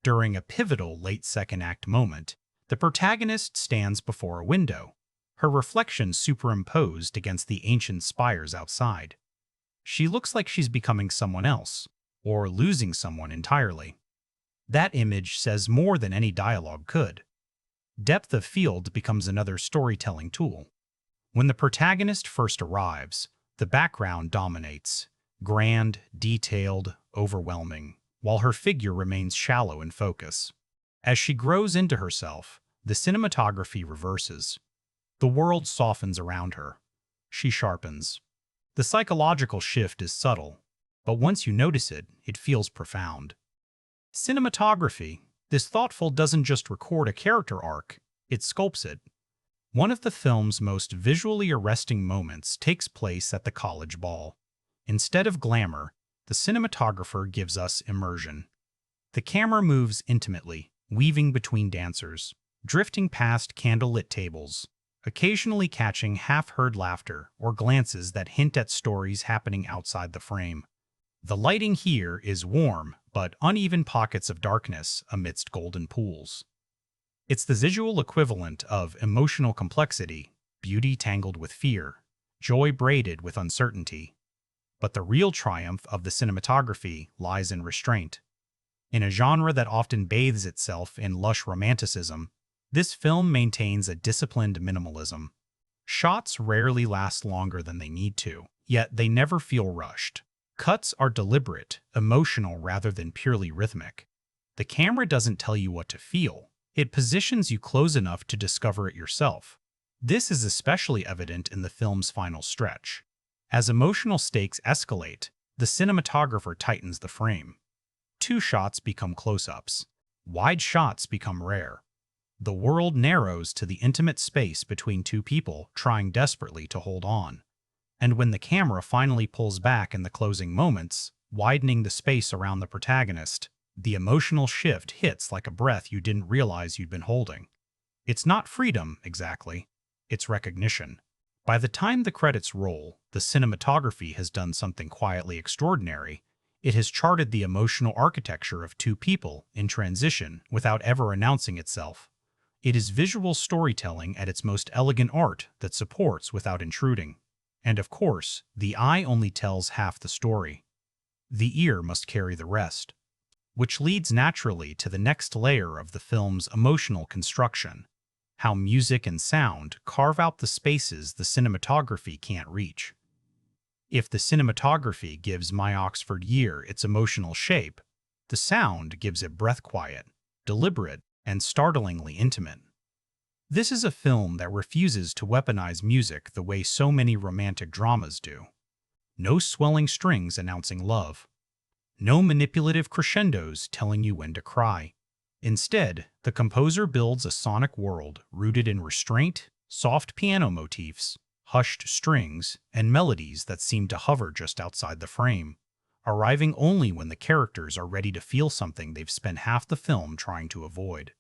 During a pivotal late second act moment, the protagonist stands before a window, her reflection superimposed against the ancient spires outside. She looks like she's becoming someone else, or losing someone entirely. That image says more than any dialogue could. Depth of field becomes another storytelling tool. When the protagonist first arrives, the background dominates, grand, detailed, overwhelming, while her figure remains shallow in focus. As she grows into herself, the cinematography reverses. The world softens around her. She sharpens. The psychological shift is subtle, but once you notice it, it feels profound. Cinematography, this thoughtful doesn't just record a character arc, it sculpts it. One of the film's most visually arresting moments takes place at the college ball. Instead of glamour, the cinematographer gives us immersion. The camera moves intimately, weaving between dancers, drifting past candlelit tables, occasionally catching half-heard laughter or glances that hint at stories happening outside the frame. The lighting here is warm, but uneven pockets of darkness amidst golden pools. It's the visual equivalent of emotional complexity, beauty tangled with fear, joy braided with uncertainty. But the real triumph of the cinematography lies in restraint. In a genre that often bathes itself in lush romanticism, this film maintains a disciplined minimalism. Shots rarely last longer than they need to, yet they never feel rushed. Cuts are deliberate, emotional rather than purely rhythmic. The camera doesn't tell you what to feel. It positions you close enough to discover it yourself. This is especially evident in the film's final stretch. As emotional stakes escalate, the cinematographer tightens the frame. Two shots become close-ups. Wide shots become rare. The world narrows to the intimate space between two people trying desperately to hold on. And when the camera finally pulls back in the closing moments, widening the space around the protagonist, the emotional shift hits like a breath you didn't realize you'd been holding. It's not freedom, exactly. It's recognition. By the time the credits roll, the cinematography has done something quietly extraordinary. It has charted the emotional architecture of two people in transition without ever announcing itself. It is visual storytelling at its most elegant art that supports without intruding. And of course, the eye only tells half the story. The ear must carry the rest. Which leads naturally to the next layer of the film's emotional construction. How music and sound carve out the spaces the cinematography can't reach. If the cinematography gives My Oxford Year its emotional shape, the sound gives it breath quiet, deliberate, and startlingly intimate. This is a film that refuses to weaponize music the way so many romantic dramas do. No swelling strings announcing love. No manipulative crescendos telling you when to cry. Instead, the composer builds a sonic world rooted in restraint, soft piano motifs, hushed strings, and melodies that seem to hover just outside the frame, arriving only when the characters are ready to feel something they've spent half the film trying to avoid.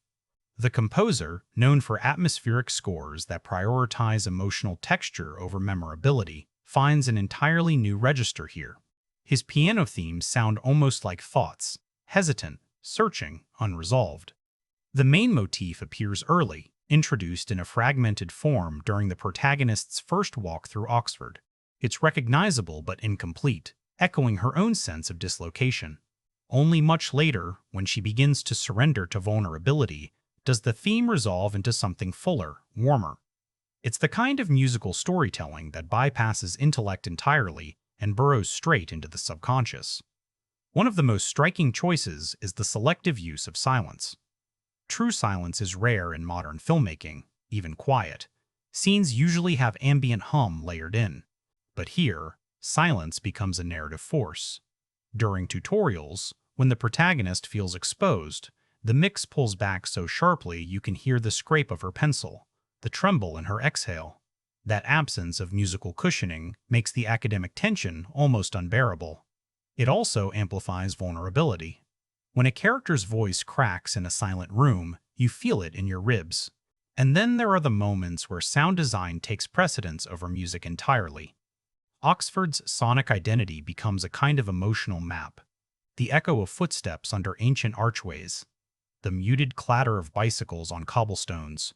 The composer, known for atmospheric scores that prioritize emotional texture over memorability, finds an entirely new register here. His piano themes sound almost like thoughts, hesitant, searching, unresolved. The main motif appears early, introduced in a fragmented form during the protagonist's first walk through Oxford. It's recognizable but incomplete, echoing her own sense of dislocation. Only much later, when she begins to surrender to vulnerability, does the theme resolve into something fuller, warmer. It's the kind of musical storytelling that bypasses intellect entirely and burrows straight into the subconscious. One of the most striking choices is the selective use of silence. True silence is rare in modern filmmaking, even quiet. Scenes usually have ambient hum layered in. But here, silence becomes a narrative force. During tutorials, when the protagonist feels exposed, the mix pulls back so sharply you can hear the scrape of her pencil, the tremble in her exhale. That absence of musical cushioning makes the academic tension almost unbearable. It also amplifies vulnerability. When a character's voice cracks in a silent room, you feel it in your ribs. And then there are the moments where sound design takes precedence over music entirely. Oxford's sonic identity becomes a kind of emotional map. The echo of footsteps under ancient archways, the muted clatter of bicycles on cobblestones,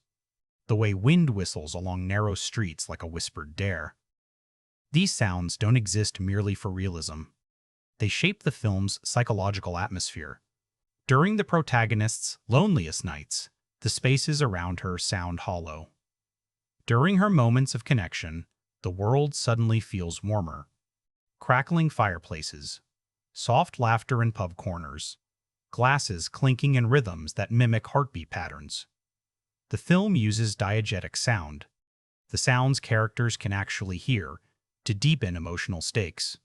the way wind whistles along narrow streets like a whispered dare. These sounds don't exist merely for realism. They shape the film's psychological atmosphere. During the protagonist's loneliest nights, the spaces around her sound hollow. During her moments of connection, the world suddenly feels warmer. Crackling fireplaces, soft laughter in pub corners, glasses clinking in rhythms that mimic heartbeat patterns. The film uses diegetic sound, the sounds characters can actually hear, to deepen emotional stakes.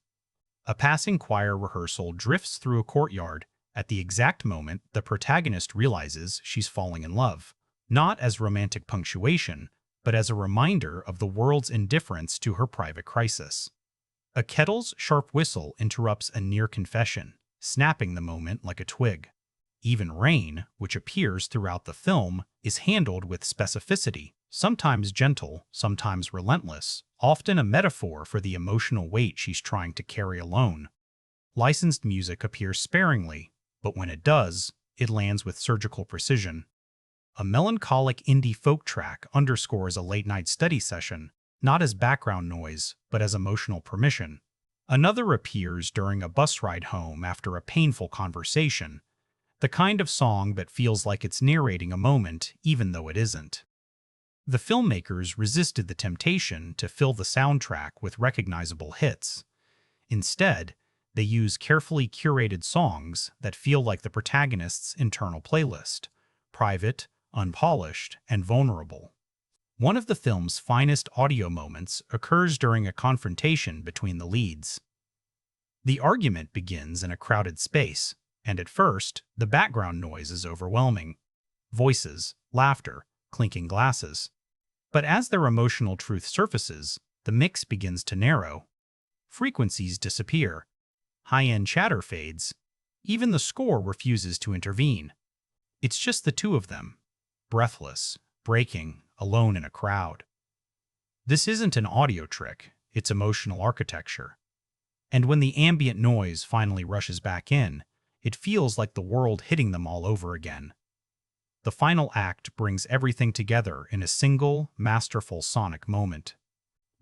A passing choir rehearsal drifts through a courtyard at the exact moment the protagonist realizes she's falling in love, not as romantic punctuation, but as a reminder of the world's indifference to her private crisis. A kettle's sharp whistle interrupts a near confession, snapping the moment like a twig. Even rain, which appears throughout the film, is handled with specificity, sometimes gentle, sometimes relentless, often a metaphor for the emotional weight she's trying to carry alone. Licensed music appears sparingly, but when it does, it lands with surgical precision. A melancholic indie folk track underscores a late-night study session, not as background noise, but as emotional permission. Another appears during a bus ride home after a painful conversation, the kind of song that feels like it's narrating a moment even though it isn't. The filmmakers resisted the temptation to fill the soundtrack with recognizable hits. Instead, they use carefully curated songs that feel like the protagonist's internal playlist, private, unpolished, and vulnerable. One of the film's finest audio moments occurs during a confrontation between the leads. The argument begins in a crowded space, and at first, the background noise is overwhelming. Voices, laughter, clinking glasses. But as their emotional truth surfaces, the mix begins to narrow. Frequencies disappear. High-end chatter fades. Even the score refuses to intervene. It's just the two of them, breathless, breaking, alone in a crowd. This isn't an audio trick, it's emotional architecture. And when the ambient noise finally rushes back in, it feels like the world hitting them all over again. The final act brings everything together in a single, masterful sonic moment.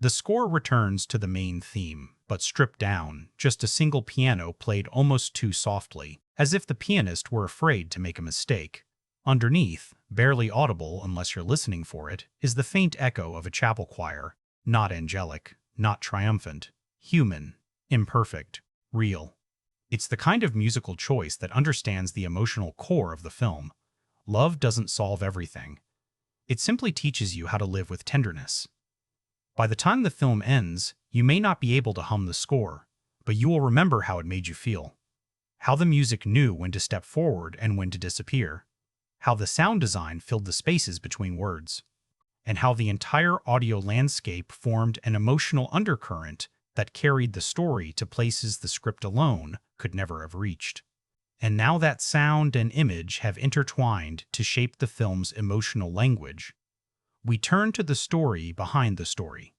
The score returns to the main theme, but stripped down, just a single piano played almost too softly, as if the pianist were afraid to make a mistake. Underneath, barely audible unless you're listening for it, is the faint echo of a chapel choir, not angelic, not triumphant, human, imperfect, real. It's the kind of musical choice that understands the emotional core of the film. Love doesn't solve everything. It simply teaches you how to live with tenderness. By the time the film ends, you may not be able to hum the score, but you will remember how it made you feel. How the music knew when to step forward and when to disappear. How the sound design filled the spaces between words. And how the entire audio landscape formed an emotional undercurrent that carried the story to places the script alone could never have reached. And now that sound and image have intertwined to shape the film's emotional language, we turn to the story behind the story.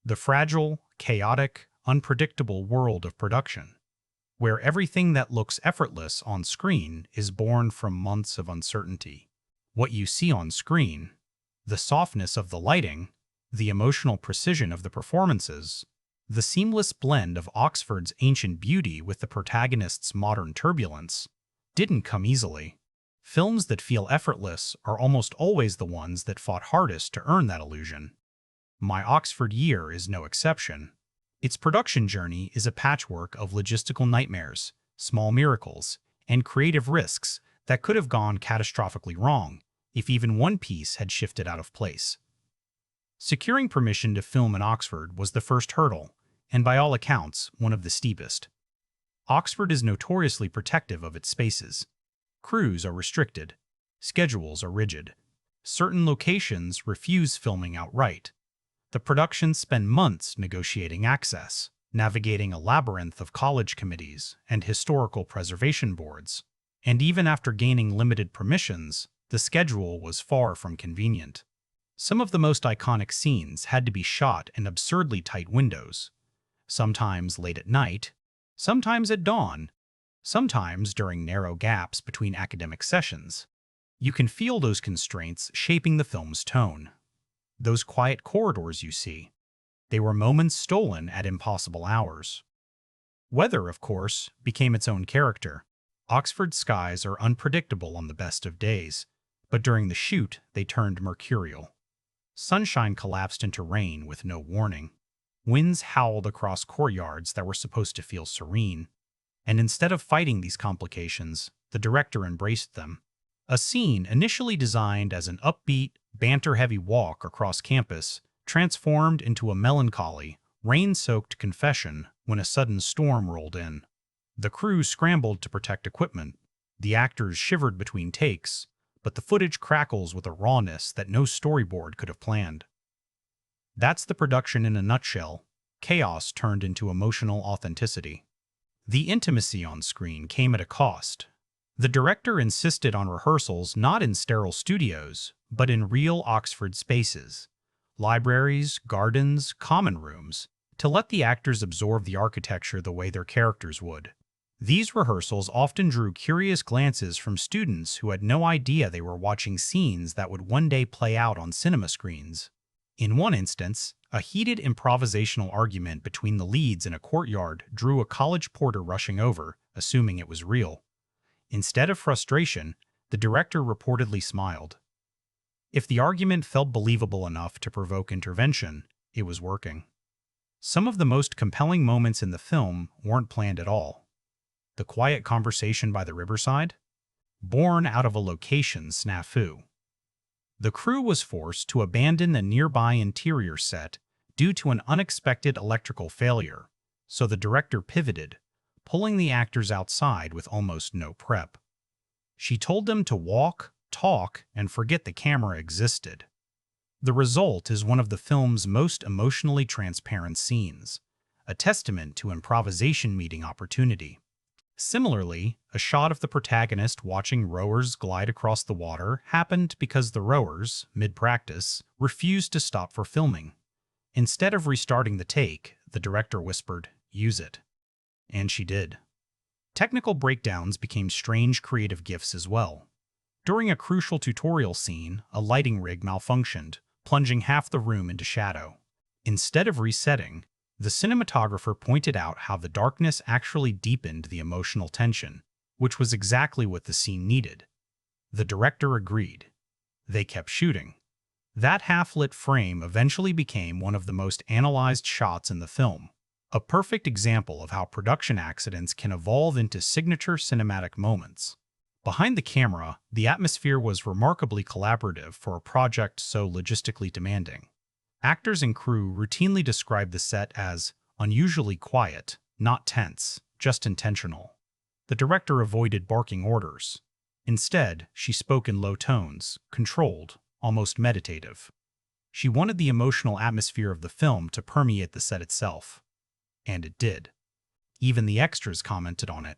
The fragile, chaotic, unpredictable world of production, where everything that looks effortless on screen is born from months of uncertainty. What you see on screen, the softness of the lighting, the emotional precision of the performances, the seamless blend of Oxford's ancient beauty with the protagonist's modern turbulence, didn't come easily. Films that feel effortless are almost always the ones that fought hardest to earn that illusion. My Oxford Year is no exception. Its production journey is a patchwork of logistical nightmares, small miracles, and creative risks that could have gone catastrophically wrong if even one piece had shifted out of place. Securing permission to film in Oxford was the first hurdle, and by all accounts, one of the steepest. Oxford is notoriously protective of its spaces. Crews are restricted. Schedules are rigid. Certain locations refuse filming outright. The productions spend months negotiating access, navigating a labyrinth of college committees and historical preservation boards. And even after gaining limited permissions, the schedule was far from convenient. Some of the most iconic scenes had to be shot in absurdly tight windows. sometimes late at night, sometimes at dawn, sometimes during narrow gaps between academic sessions. You can feel those constraints shaping the film's tone. Those quiet corridors you see, they were moments stolen at impossible hours. Weather, of course, became its own character. Oxford's skies are unpredictable on the best of days, but during the shoot they turned mercurial. Sunshine collapsed into rain with no warning. Winds howled across courtyards that were supposed to feel serene. And instead of fighting these complications, the director embraced them. A scene initially designed as an upbeat, banter-heavy walk across campus transformed into a melancholy, rain-soaked confession when a sudden storm rolled in. The crew scrambled to protect equipment. The actors shivered between takes, but the footage crackles with a rawness that no storyboard could have planned. That's the production in a nutshell. Chaos turned into emotional authenticity. The intimacy on screen came at a cost. The director insisted on rehearsals not in sterile studios, but in real Oxford spaces, libraries, gardens, common rooms, to let the actors absorb the architecture the way their characters would. These rehearsals often drew curious glances from students who had no idea they were watching scenes that would one day play out on cinema screens. In one instance, a heated improvisational argument between the leads in a courtyard drew a college porter rushing over, assuming it was real. Instead of frustration, the director reportedly smiled. If the argument felt believable enough to provoke intervention, it was working. Some of the most compelling moments in the film weren't planned at all. The quiet conversation by the riverside? Born out of a location snafu. The crew was forced to abandon the nearby interior set due to an unexpected electrical failure, so the director pivoted, pulling the actors outside with almost no prep. She told them to walk, talk, and forget the camera existed. The result is one of the film's most emotionally transparent scenes, a testament to improvisation meeting opportunity. Similarly, a shot of the protagonist watching rowers glide across the water happened because the rowers, mid-practice, refused to stop for filming. Instead of restarting the take, the director whispered, "Use it." And she did. Technical breakdowns became strange creative gifts as well. During a crucial tutorial scene, a lighting rig malfunctioned, plunging half the room into shadow. Instead of resetting, the cinematographer pointed out how the darkness actually deepened the emotional tension, which was exactly what the scene needed. The director agreed. They kept shooting. That half-lit frame eventually became one of the most analyzed shots in the film, a perfect example of how production accidents can evolve into signature cinematic moments. Behind the camera, the atmosphere was remarkably collaborative for a project so logistically demanding. Actors and crew routinely described the set as unusually quiet, not tense, just intentional. The director avoided barking orders. Instead, she spoke in low tones, controlled, almost meditative. She wanted the emotional atmosphere of the film to permeate the set itself. And it did. Even the extras commented on it.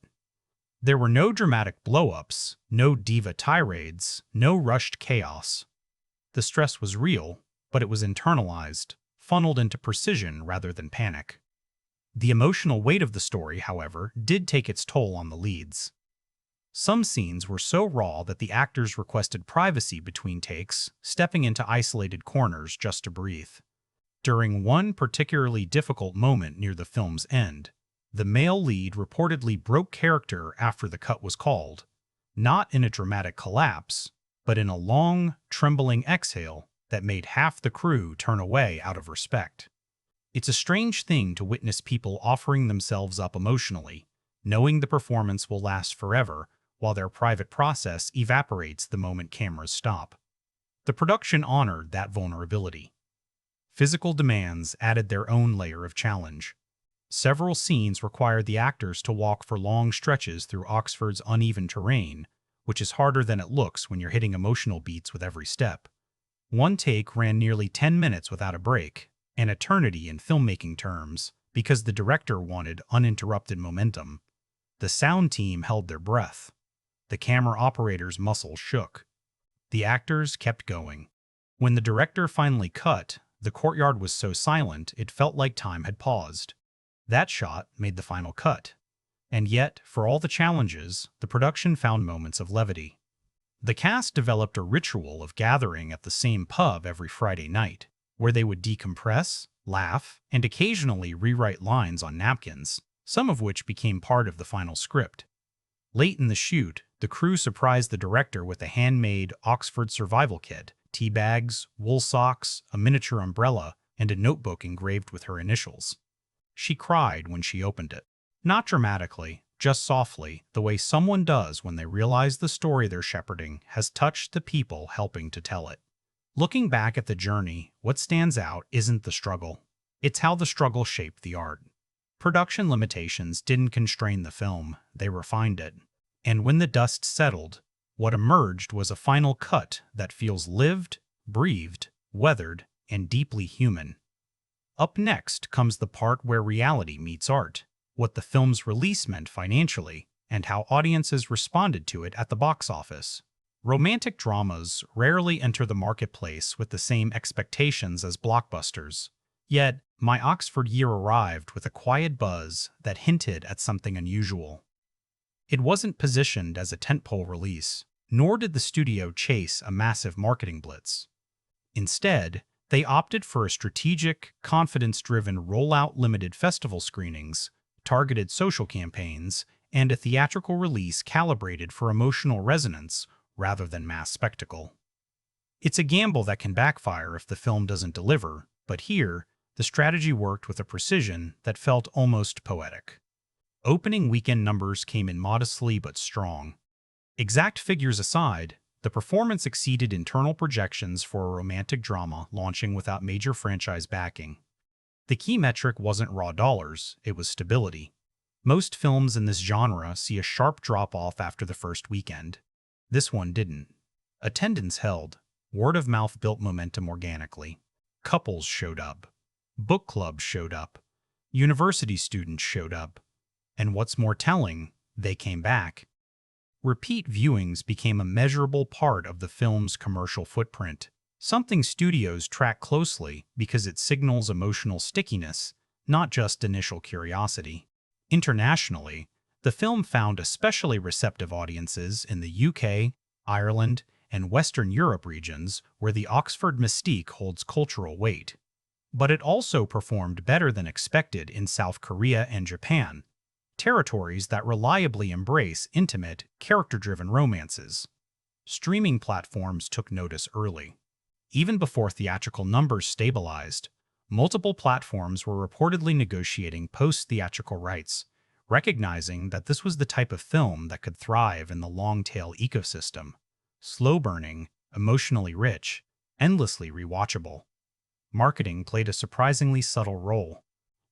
There were no dramatic blow-ups, no diva tirades, no rushed chaos. The stress was real, but it was internalized, funneled into precision rather than panic. The emotional weight of the story, however, did take its toll on the leads. Some scenes were so raw that the actors requested privacy between takes, stepping into isolated corners just to breathe. During one particularly difficult moment near the film's end, the male lead reportedly broke character after the cut was called, not in a dramatic collapse, but in a long, trembling exhale that made half the crew turn away out of respect. It's a strange thing to witness people offering themselves up emotionally, knowing the performance will last forever, while their private process evaporates the moment cameras stop. The production honored that vulnerability. Physical demands added their own layer of challenge. Several scenes required the actors to walk for long stretches through Oxford's uneven terrain, which is harder than it looks when you're hitting emotional beats with every step. One take ran nearly 10 minutes without a break, an eternity in filmmaking terms, because the director wanted uninterrupted momentum. The sound team held their breath. The camera operator's muscles shook. The actors kept going. When the director finally cut, the courtyard was so silent it felt like time had paused. That shot made the final cut. And yet, for all the challenges, the production found moments of levity. The cast developed a ritual of gathering at the same pub every Friday night, where they would decompress, laugh, and occasionally rewrite lines on napkins, some of which became part of the final script. Late in the shoot, the crew surprised the director with a handmade Oxford survival kit, tea bags, wool socks, a miniature umbrella, and a notebook engraved with her initials. She cried when she opened it. Not dramatically, just softly, the way someone does when they realize the story they're shepherding has touched the people helping to tell it. Looking back at the journey, what stands out isn't the struggle. It's how the struggle shaped the art. Production limitations didn't constrain the film, they refined it. And when the dust settled, what emerged was a final cut that feels lived, breathed, weathered, and deeply human. Up next comes the part where reality meets art, what the film's release meant financially, and how audiences responded to it at the box office. Romantic dramas rarely enter the marketplace with the same expectations as blockbusters. Yet, My Oxford Year arrived with a quiet buzz that hinted at something unusual. It wasn't positioned as a tentpole release, nor did the studio chase a massive marketing blitz. Instead, they opted for a strategic, confidence-driven rollout limited festival screenings, targeted social campaigns, and a theatrical release calibrated for emotional resonance rather than mass spectacle. It's a gamble that can backfire if the film doesn't deliver, but here, the strategy worked with a precision that felt almost poetic. Opening weekend numbers came in modestly but strong. Exact figures aside, the performance exceeded internal projections for a romantic drama launching without major franchise backing. The key metric wasn't raw dollars, it was stability. Most films in this genre see a sharp drop-off after the first weekend. This one didn't. Attendance held. Word of mouth built momentum organically. Couples showed up. Book clubs showed up. University students showed up. And what's more telling, they came back. Repeat viewings became a measurable part of the film's commercial footprint, something studios track closely because it signals emotional stickiness, not just initial curiosity. Internationally, the film found especially receptive audiences in the UK, Ireland, and Western Europe regions where the Oxford mystique holds cultural weight. But it also performed better than expected in South Korea and Japan, territories that reliably embrace intimate, character-driven romances. Streaming platforms took notice early. Even before theatrical numbers stabilized, multiple platforms were reportedly negotiating post-theatrical rights, recognizing that this was the type of film that could thrive in the long-tail ecosystem. Slow-burning, emotionally rich, endlessly rewatchable. Marketing played a surprisingly subtle role.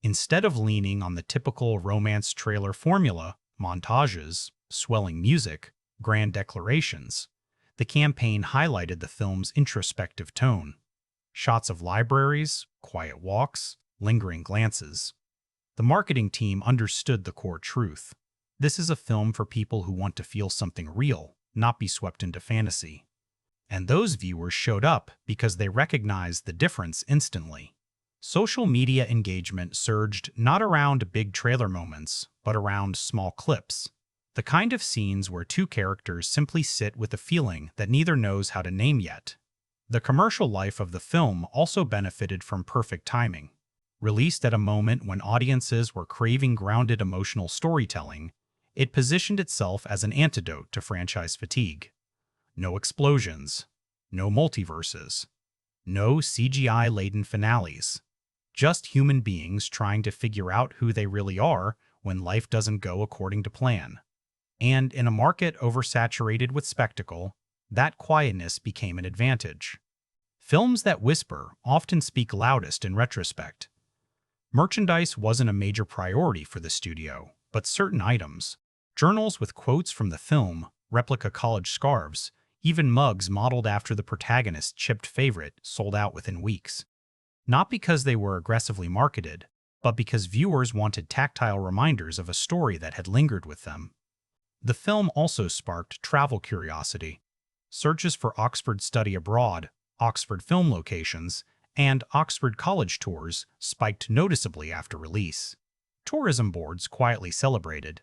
Instead of leaning on the typical romance trailer formula, montages, swelling music, grand declarations, the campaign highlighted the film's introspective tone. Shots of libraries, quiet walks, lingering glances. The marketing team understood the core truth. This is a film for people who want to feel something real, not be swept into fantasy. And those viewers showed up because they recognized the difference instantly. Social media engagement surged not around big trailer moments, but around small clips. The kind of scenes where two characters simply sit with a feeling that neither knows how to name yet. The commercial life of the film also benefited from perfect timing. Released at a moment when audiences were craving grounded emotional storytelling, it positioned itself as an antidote to franchise fatigue. No explosions, no multiverses, no CGI-laden finales. Just human beings trying to figure out who they really are when life doesn't go according to plan. And in a market oversaturated with spectacle, that quietness became an advantage. Films that whisper often speak loudest in retrospect. Merchandise wasn't a major priority for the studio, but certain items, journals with quotes from the film, replica college scarves, even mugs modeled after the protagonist's chipped favorite, sold out within weeks. Not because they were aggressively marketed, but because viewers wanted tactile reminders of a story that had lingered with them. The film also sparked travel curiosity. Searches for Oxford study abroad, Oxford film locations, and Oxford college tours spiked noticeably after release. Tourism boards quietly celebrated.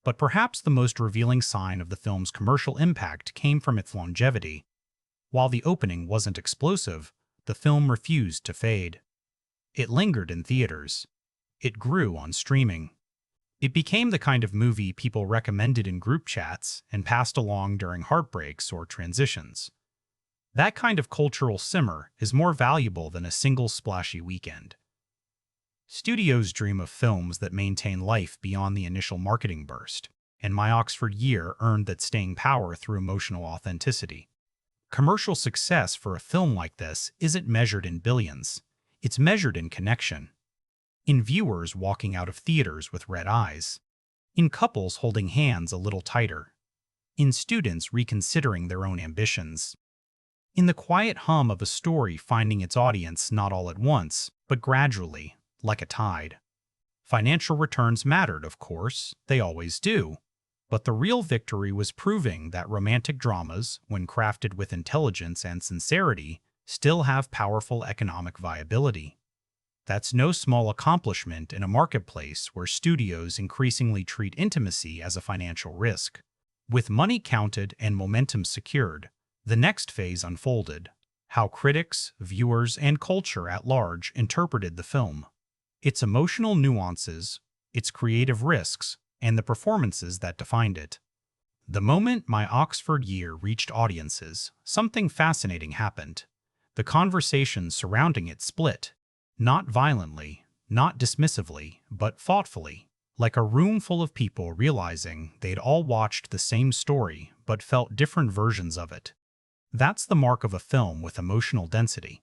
But perhaps the most revealing sign of the film's commercial impact came from its longevity. While the opening wasn't explosive, the film refused to fade. It lingered in theaters. It grew on streaming. It became the kind of movie people recommended in group chats and passed along during heartbreaks or transitions. That kind of cultural simmer is more valuable than a single splashy weekend. Studios dream of films that maintain life beyond the initial marketing burst, and My Oxford Year earned that staying power through emotional authenticity. Commercial success for a film like this isn't measured in billions. It's measured in connection. In viewers walking out of theaters with red eyes. In couples holding hands a little tighter. In students reconsidering their own ambitions. In the quiet hum of a story finding its audience not all at once, but gradually, like a tide. Financial returns mattered, of course, they always do. But the real victory was proving that romantic dramas, when crafted with intelligence and sincerity, still have powerful economic viability. That's no small accomplishment in a marketplace where studios increasingly treat intimacy as a financial risk. With money counted and momentum secured, the next phase unfolded: how critics, viewers, and culture at large interpreted the film. Its emotional nuances, its creative risks, and the performances that defined it. The moment My Oxford Year reached audiences, something fascinating happened. The conversation surrounding it split. Not violently, not dismissively, but thoughtfully, like a room full of people realizing they'd all watched the same story but felt different versions of it. That's the mark of a film with emotional density.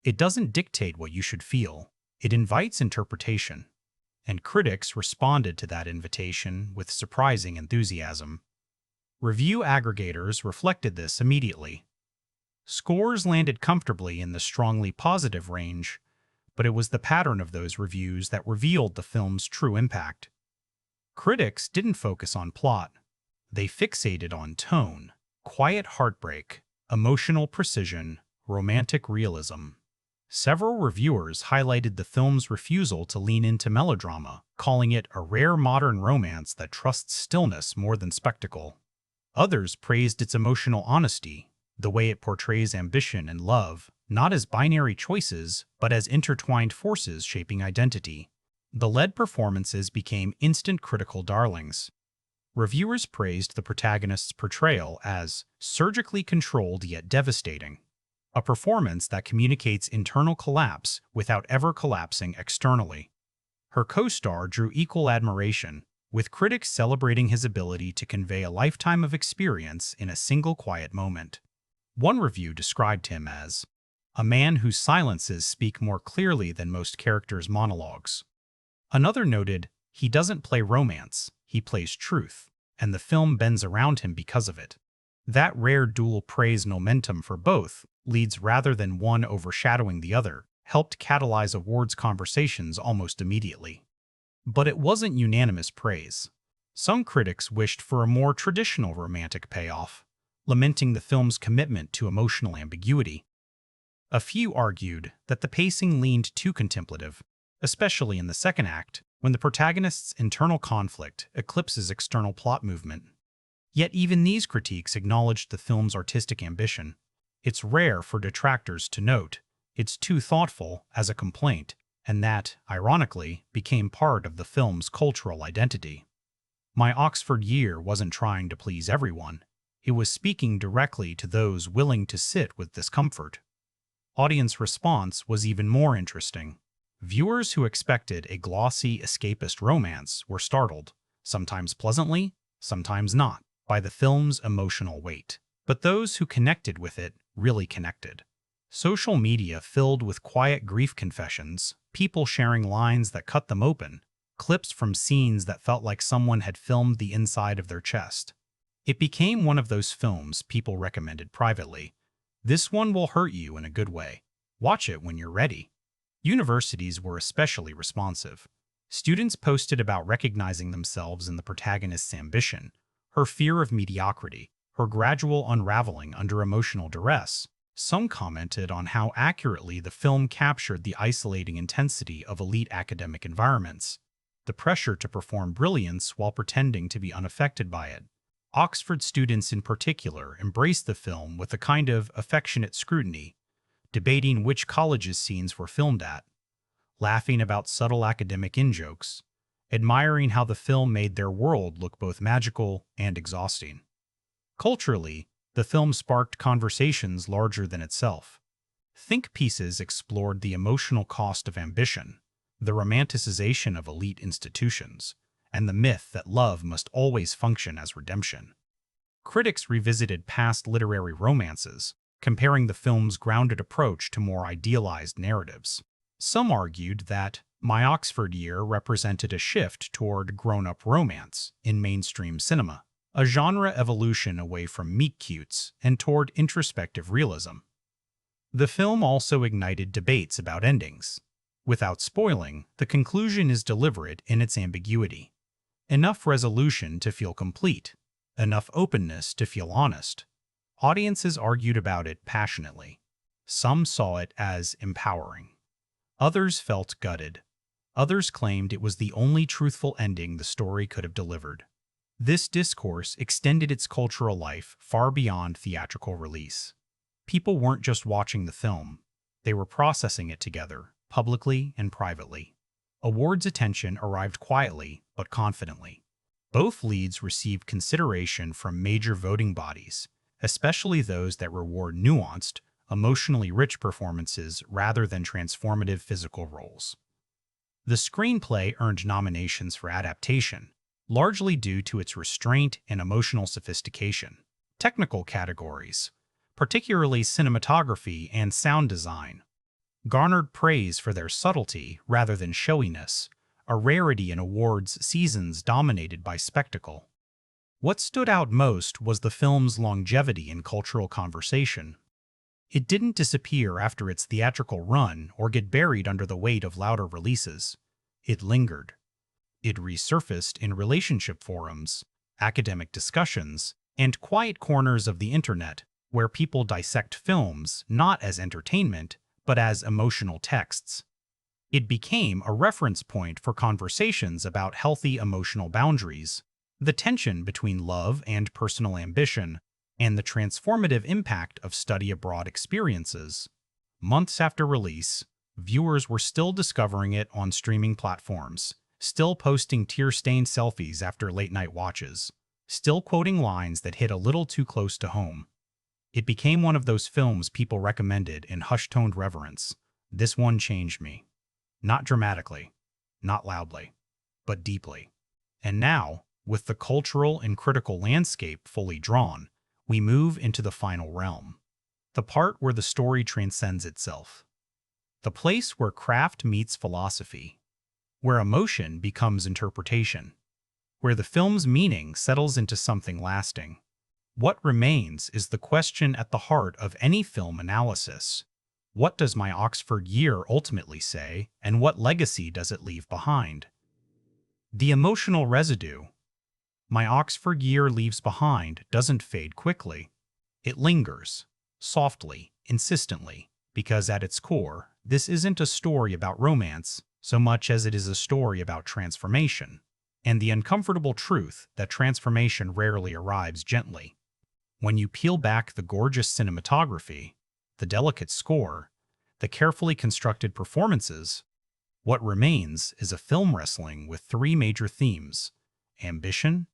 It doesn't dictate what you should feel, it invites interpretation. And critics responded to that invitation with surprising enthusiasm. Review aggregators reflected this immediately. Scores landed comfortably in the strongly positive range, but it was the pattern of those reviews that revealed the film's true impact. Critics didn't focus on plot. They fixated on tone, quiet heartbreak, emotional precision, romantic realism. Several reviewers highlighted the film's refusal to lean into melodrama, calling it a rare modern romance that trusts stillness more than spectacle. Others praised its emotional honesty, the way it portrays ambition and love, not as binary choices, but as intertwined forces shaping identity. The lead performances became instant critical darlings. Reviewers praised the protagonist's portrayal as surgically controlled yet devastating, a performance that communicates internal collapse without ever collapsing externally. Her co-star drew equal admiration, with critics celebrating his ability to convey a lifetime of experience in a single quiet moment. One review described him as a man whose silences speak more clearly than most characters' monologues. Another noted, he doesn't play romance, he plays truth, and the film bends around him because of it. That rare dual praise momentum for both, leads rather than one overshadowing the other, helped catalyze awards conversations almost immediately. But it wasn't unanimous praise. Some critics wished for a more traditional romantic payoff, lamenting the film's commitment to emotional ambiguity. A few argued that the pacing leaned too contemplative, especially in the second act, when the protagonist's internal conflict eclipses external plot movement. Yet even these critiques acknowledged the film's artistic ambition. It's rare for detractors to note it's too thoughtful as a complaint, and that, ironically, became part of the film's cultural identity. My Oxford Year wasn't trying to please everyone. It was speaking directly to those willing to sit with discomfort. Audience response was even more interesting. Viewers who expected a glossy, escapist romance were startled, sometimes pleasantly, sometimes not, by the film's emotional weight. But those who connected with it really connected. Social media filled with quiet grief confessions, people sharing lines that cut them open, clips from scenes that felt like someone had filmed the inside of their chest. It became one of those films people recommended privately. This one will hurt you in a good way. Watch it when you're ready. Universities were especially responsive. Students posted about recognizing themselves in the protagonist's ambition, her fear of mediocrity, her gradual unraveling under emotional duress. Some commented on how accurately the film captured the isolating intensity of elite academic environments. the pressure to perform brilliance while pretending to be unaffected by it. Oxford students in particular embraced the film with a kind of affectionate scrutiny, debating which college's scenes were filmed at, laughing about subtle academic in-jokes, admiring how the film made their world look both magical and exhausting. Culturally, the film sparked conversations larger than itself. Think pieces explored the emotional cost of ambition, the romanticization of elite institutions, and the myth that love must always function as redemption. Critics revisited past literary romances, comparing the film's grounded approach to more idealized narratives. Some argued that My Oxford Year represented a shift toward grown-up romance in mainstream cinema, a genre evolution away from meet-cutes and toward introspective realism. The film also ignited debates about endings. Without spoiling, the conclusion is deliberate in its ambiguity. Enough resolution to feel complete, enough openness to feel honest. Audiences argued about it passionately. Some saw it as empowering. Others felt gutted. Others claimed it was the only truthful ending the story could have delivered. This discourse extended its cultural life far beyond theatrical release. People weren't just watching the film, they were processing it together, publicly and privately. Awards attention arrived quietly but confidently. Both leads received consideration from major voting bodies, especially those that reward nuanced, emotionally rich performances rather than transformative physical roles. The screenplay earned nominations for adaptation, largely due to its restraint and emotional sophistication. Technical categories, particularly cinematography and sound design, garnered praise for their subtlety rather than showiness, a rarity in awards seasons dominated by spectacle. What stood out most was the film's longevity in cultural conversation. It didn't disappear after its theatrical run or get buried under the weight of louder releases. It lingered. It resurfaced in relationship forums, academic discussions, and quiet corners of the internet where people dissect films not as entertainment, but as emotional texts. It became a reference point for conversations about healthy emotional boundaries, the tension between love and personal ambition, and the transformative impact of study abroad experiences. Months after release, viewers were still discovering it on streaming platforms, still posting tear-stained selfies after late-night watches, still quoting lines that hit a little too close to home. It became one of those films people recommended in hush-toned reverence. This one changed me. Not dramatically, not loudly, but deeply. And now, with the cultural and critical landscape fully drawn, we move into the final realm, the part where the story transcends itself. The place where craft meets philosophy, where emotion becomes interpretation, where the film's meaning settles into something lasting. What remains is the question at the heart of any film analysis. What does My Oxford Year ultimately say, and what legacy does it leave behind? The emotional residue My Oxford Year leaves behind doesn't fade quickly. It lingers, softly, insistently, because at its core, this isn't a story about romance so much as it is a story about transformation, and the uncomfortable truth that transformation rarely arrives gently. When you peel back the gorgeous cinematography, the delicate score, the carefully constructed performances, what remains is a film wrestling with three major themes: ambition,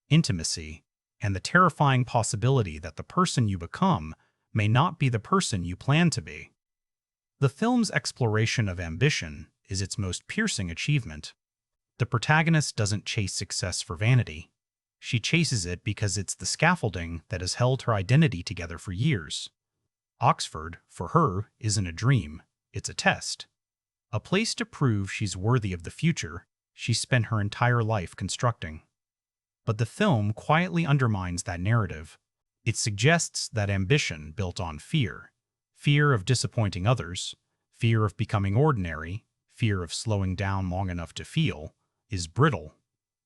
intimacy, and the terrifying possibility that the person you become may not be the person you plan to be. The film's exploration of ambition is its most piercing achievement. The protagonist doesn't chase success for vanity. She chases it because it's the scaffolding that has held her identity together for years. Oxford, for her, isn't a dream, it's a test. A place to prove she's worthy of the future she spent her entire life constructing. But the film quietly undermines that narrative. It suggests that ambition built on fear, fear of disappointing others, fear of becoming ordinary, fear of slowing down long enough to feel, is brittle.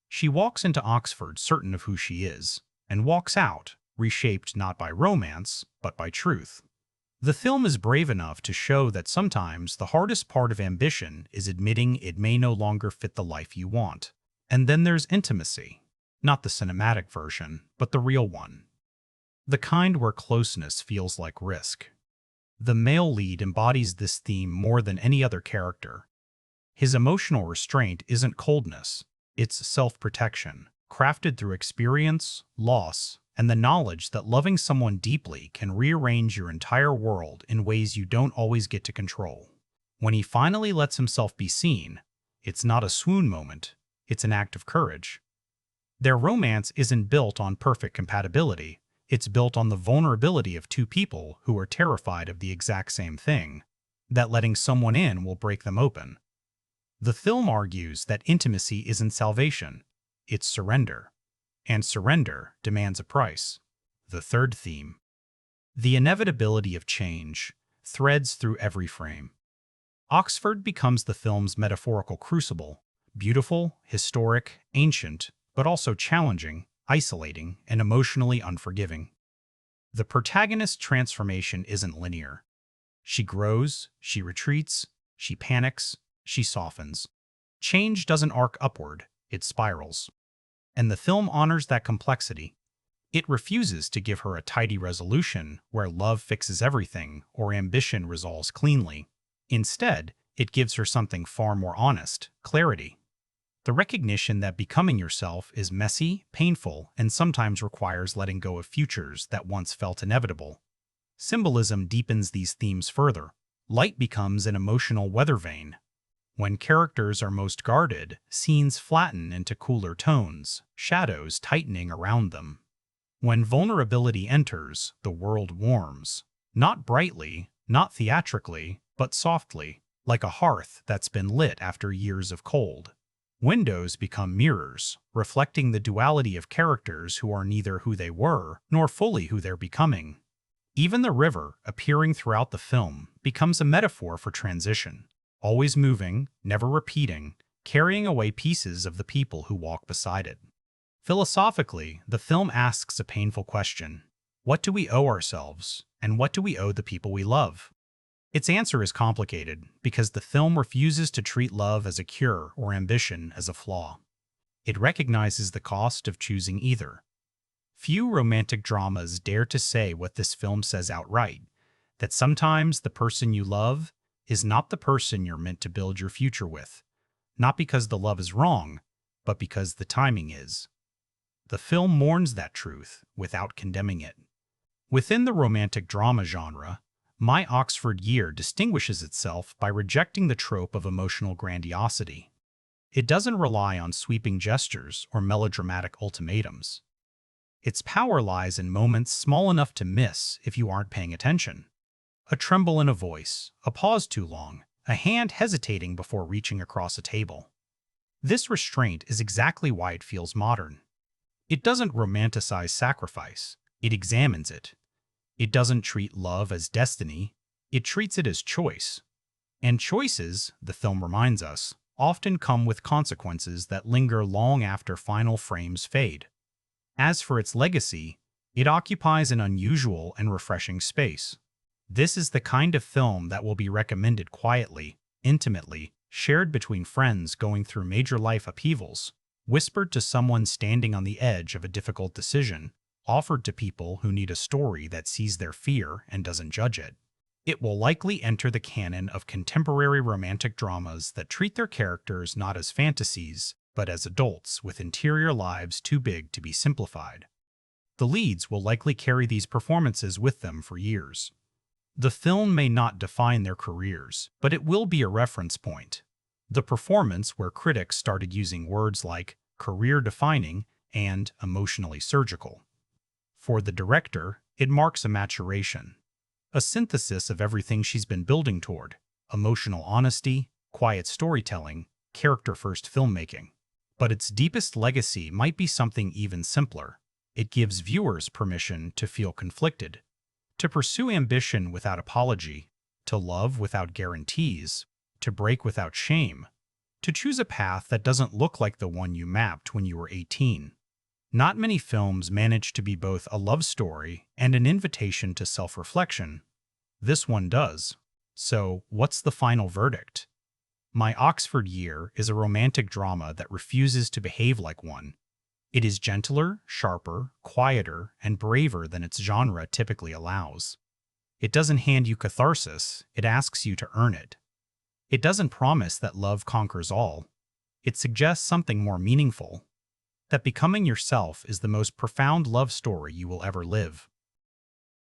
She walks into Oxford certain of who she is, and walks out, reshaped not by romance, but by truth. The film is brave enough to show that sometimes the hardest part of ambition is admitting it may no longer fit the life you want. And then there's intimacy. Not the cinematic version, but the real one. The kind where closeness feels like risk. The male lead embodies this theme more than any other character. His emotional restraint isn't coldness, it's self-protection, crafted through experience, loss, and the knowledge that loving someone deeply can rearrange your entire world in ways you don't always get to control. When he finally lets himself be seen, it's not a swoon moment, it's an act of courage. Their romance isn't built on perfect compatibility, it's built on the vulnerability of two people who are terrified of the exact same thing, that letting someone in will break them open. The film argues that intimacy isn't salvation, it's surrender. And surrender demands a price. The third theme. The inevitability of change threads through every frame. Oxford becomes the film's metaphorical crucible, beautiful, historic, ancient, but also challenging, isolating, and emotionally unforgiving. The protagonist's transformation isn't linear. She grows, she retreats, she panics, she softens. Change doesn't arc upward, it spirals. And the film honors that complexity. It refuses to give her a tidy resolution where love fixes everything or ambition resolves cleanly. Instead, it gives her something far more honest, clarity. The recognition that becoming yourself is messy, painful, and sometimes requires letting go of futures that once felt inevitable. Symbolism deepens these themes further. Light becomes an emotional weather vane. When characters are most guarded, scenes flatten into cooler tones, shadows tightening around them. When vulnerability enters, the world warms. Not brightly, not theatrically, but softly, like a hearth that's been lit after years of cold. Windows become mirrors, reflecting the duality of characters who are neither who they were nor fully who they're becoming. Even the river, appearing throughout the film, becomes a metaphor for transition. Always moving, never repeating, carrying away pieces of the people who walk beside it. Philosophically, the film asks a painful question. What do we owe ourselves, and what do we owe the people we love? Its answer is complicated because the film refuses to treat love as a cure or ambition as a flaw. It recognizes the cost of choosing either. Few romantic dramas dare to say what this film says outright, that sometimes the person you love is not the person you're meant to build your future with, not because the love is wrong, but because the timing is. The film mourns that truth without condemning it. Within the romantic drama genre, My Oxford Year distinguishes itself by rejecting the trope of emotional grandiosity. It doesn't rely on sweeping gestures or melodramatic ultimatums. Its power lies in moments small enough to miss if you aren't paying attention. A tremble in a voice, a pause too long, a hand hesitating before reaching across a table. This restraint is exactly why it feels modern. It doesn't romanticize sacrifice, it examines it. It doesn't treat love as destiny, it treats it as choice. And choices, the film reminds us, often come with consequences that linger long after final frames fade. As for its legacy, it occupies an unusual and refreshing space. This is the kind of film that will be recommended quietly, intimately, shared between friends going through major life upheavals, whispered to someone standing on the edge of a difficult decision, offered to people who need a story that sees their fear and doesn't judge it. It will likely enter the canon of contemporary romantic dramas that treat their characters not as fantasies, but as adults with interior lives too big to be simplified. The leads will likely carry these performances with them for years. The film may not define their careers, but it will be a reference point. The performance where critics started using words like career-defining and emotionally surgical. For the director, it marks a maturation, a synthesis of everything she's been building toward: emotional honesty, quiet storytelling, character-first filmmaking. But its deepest legacy might be something even simpler. It gives viewers permission to feel conflicted, to pursue ambition without apology, to love without guarantees, to break without shame, to choose a path that doesn't look like the one you mapped when you were 18. Not many films manage to be both a love story and an invitation to self-reflection. This one does. So, what's the final verdict? My Oxford Year is a romantic drama that refuses to behave like one. It is gentler, sharper, quieter, and braver than its genre typically allows. It doesn't hand you catharsis, it asks you to earn it. It doesn't promise that love conquers all. It suggests something more meaningful, that becoming yourself is the most profound love story you will ever live.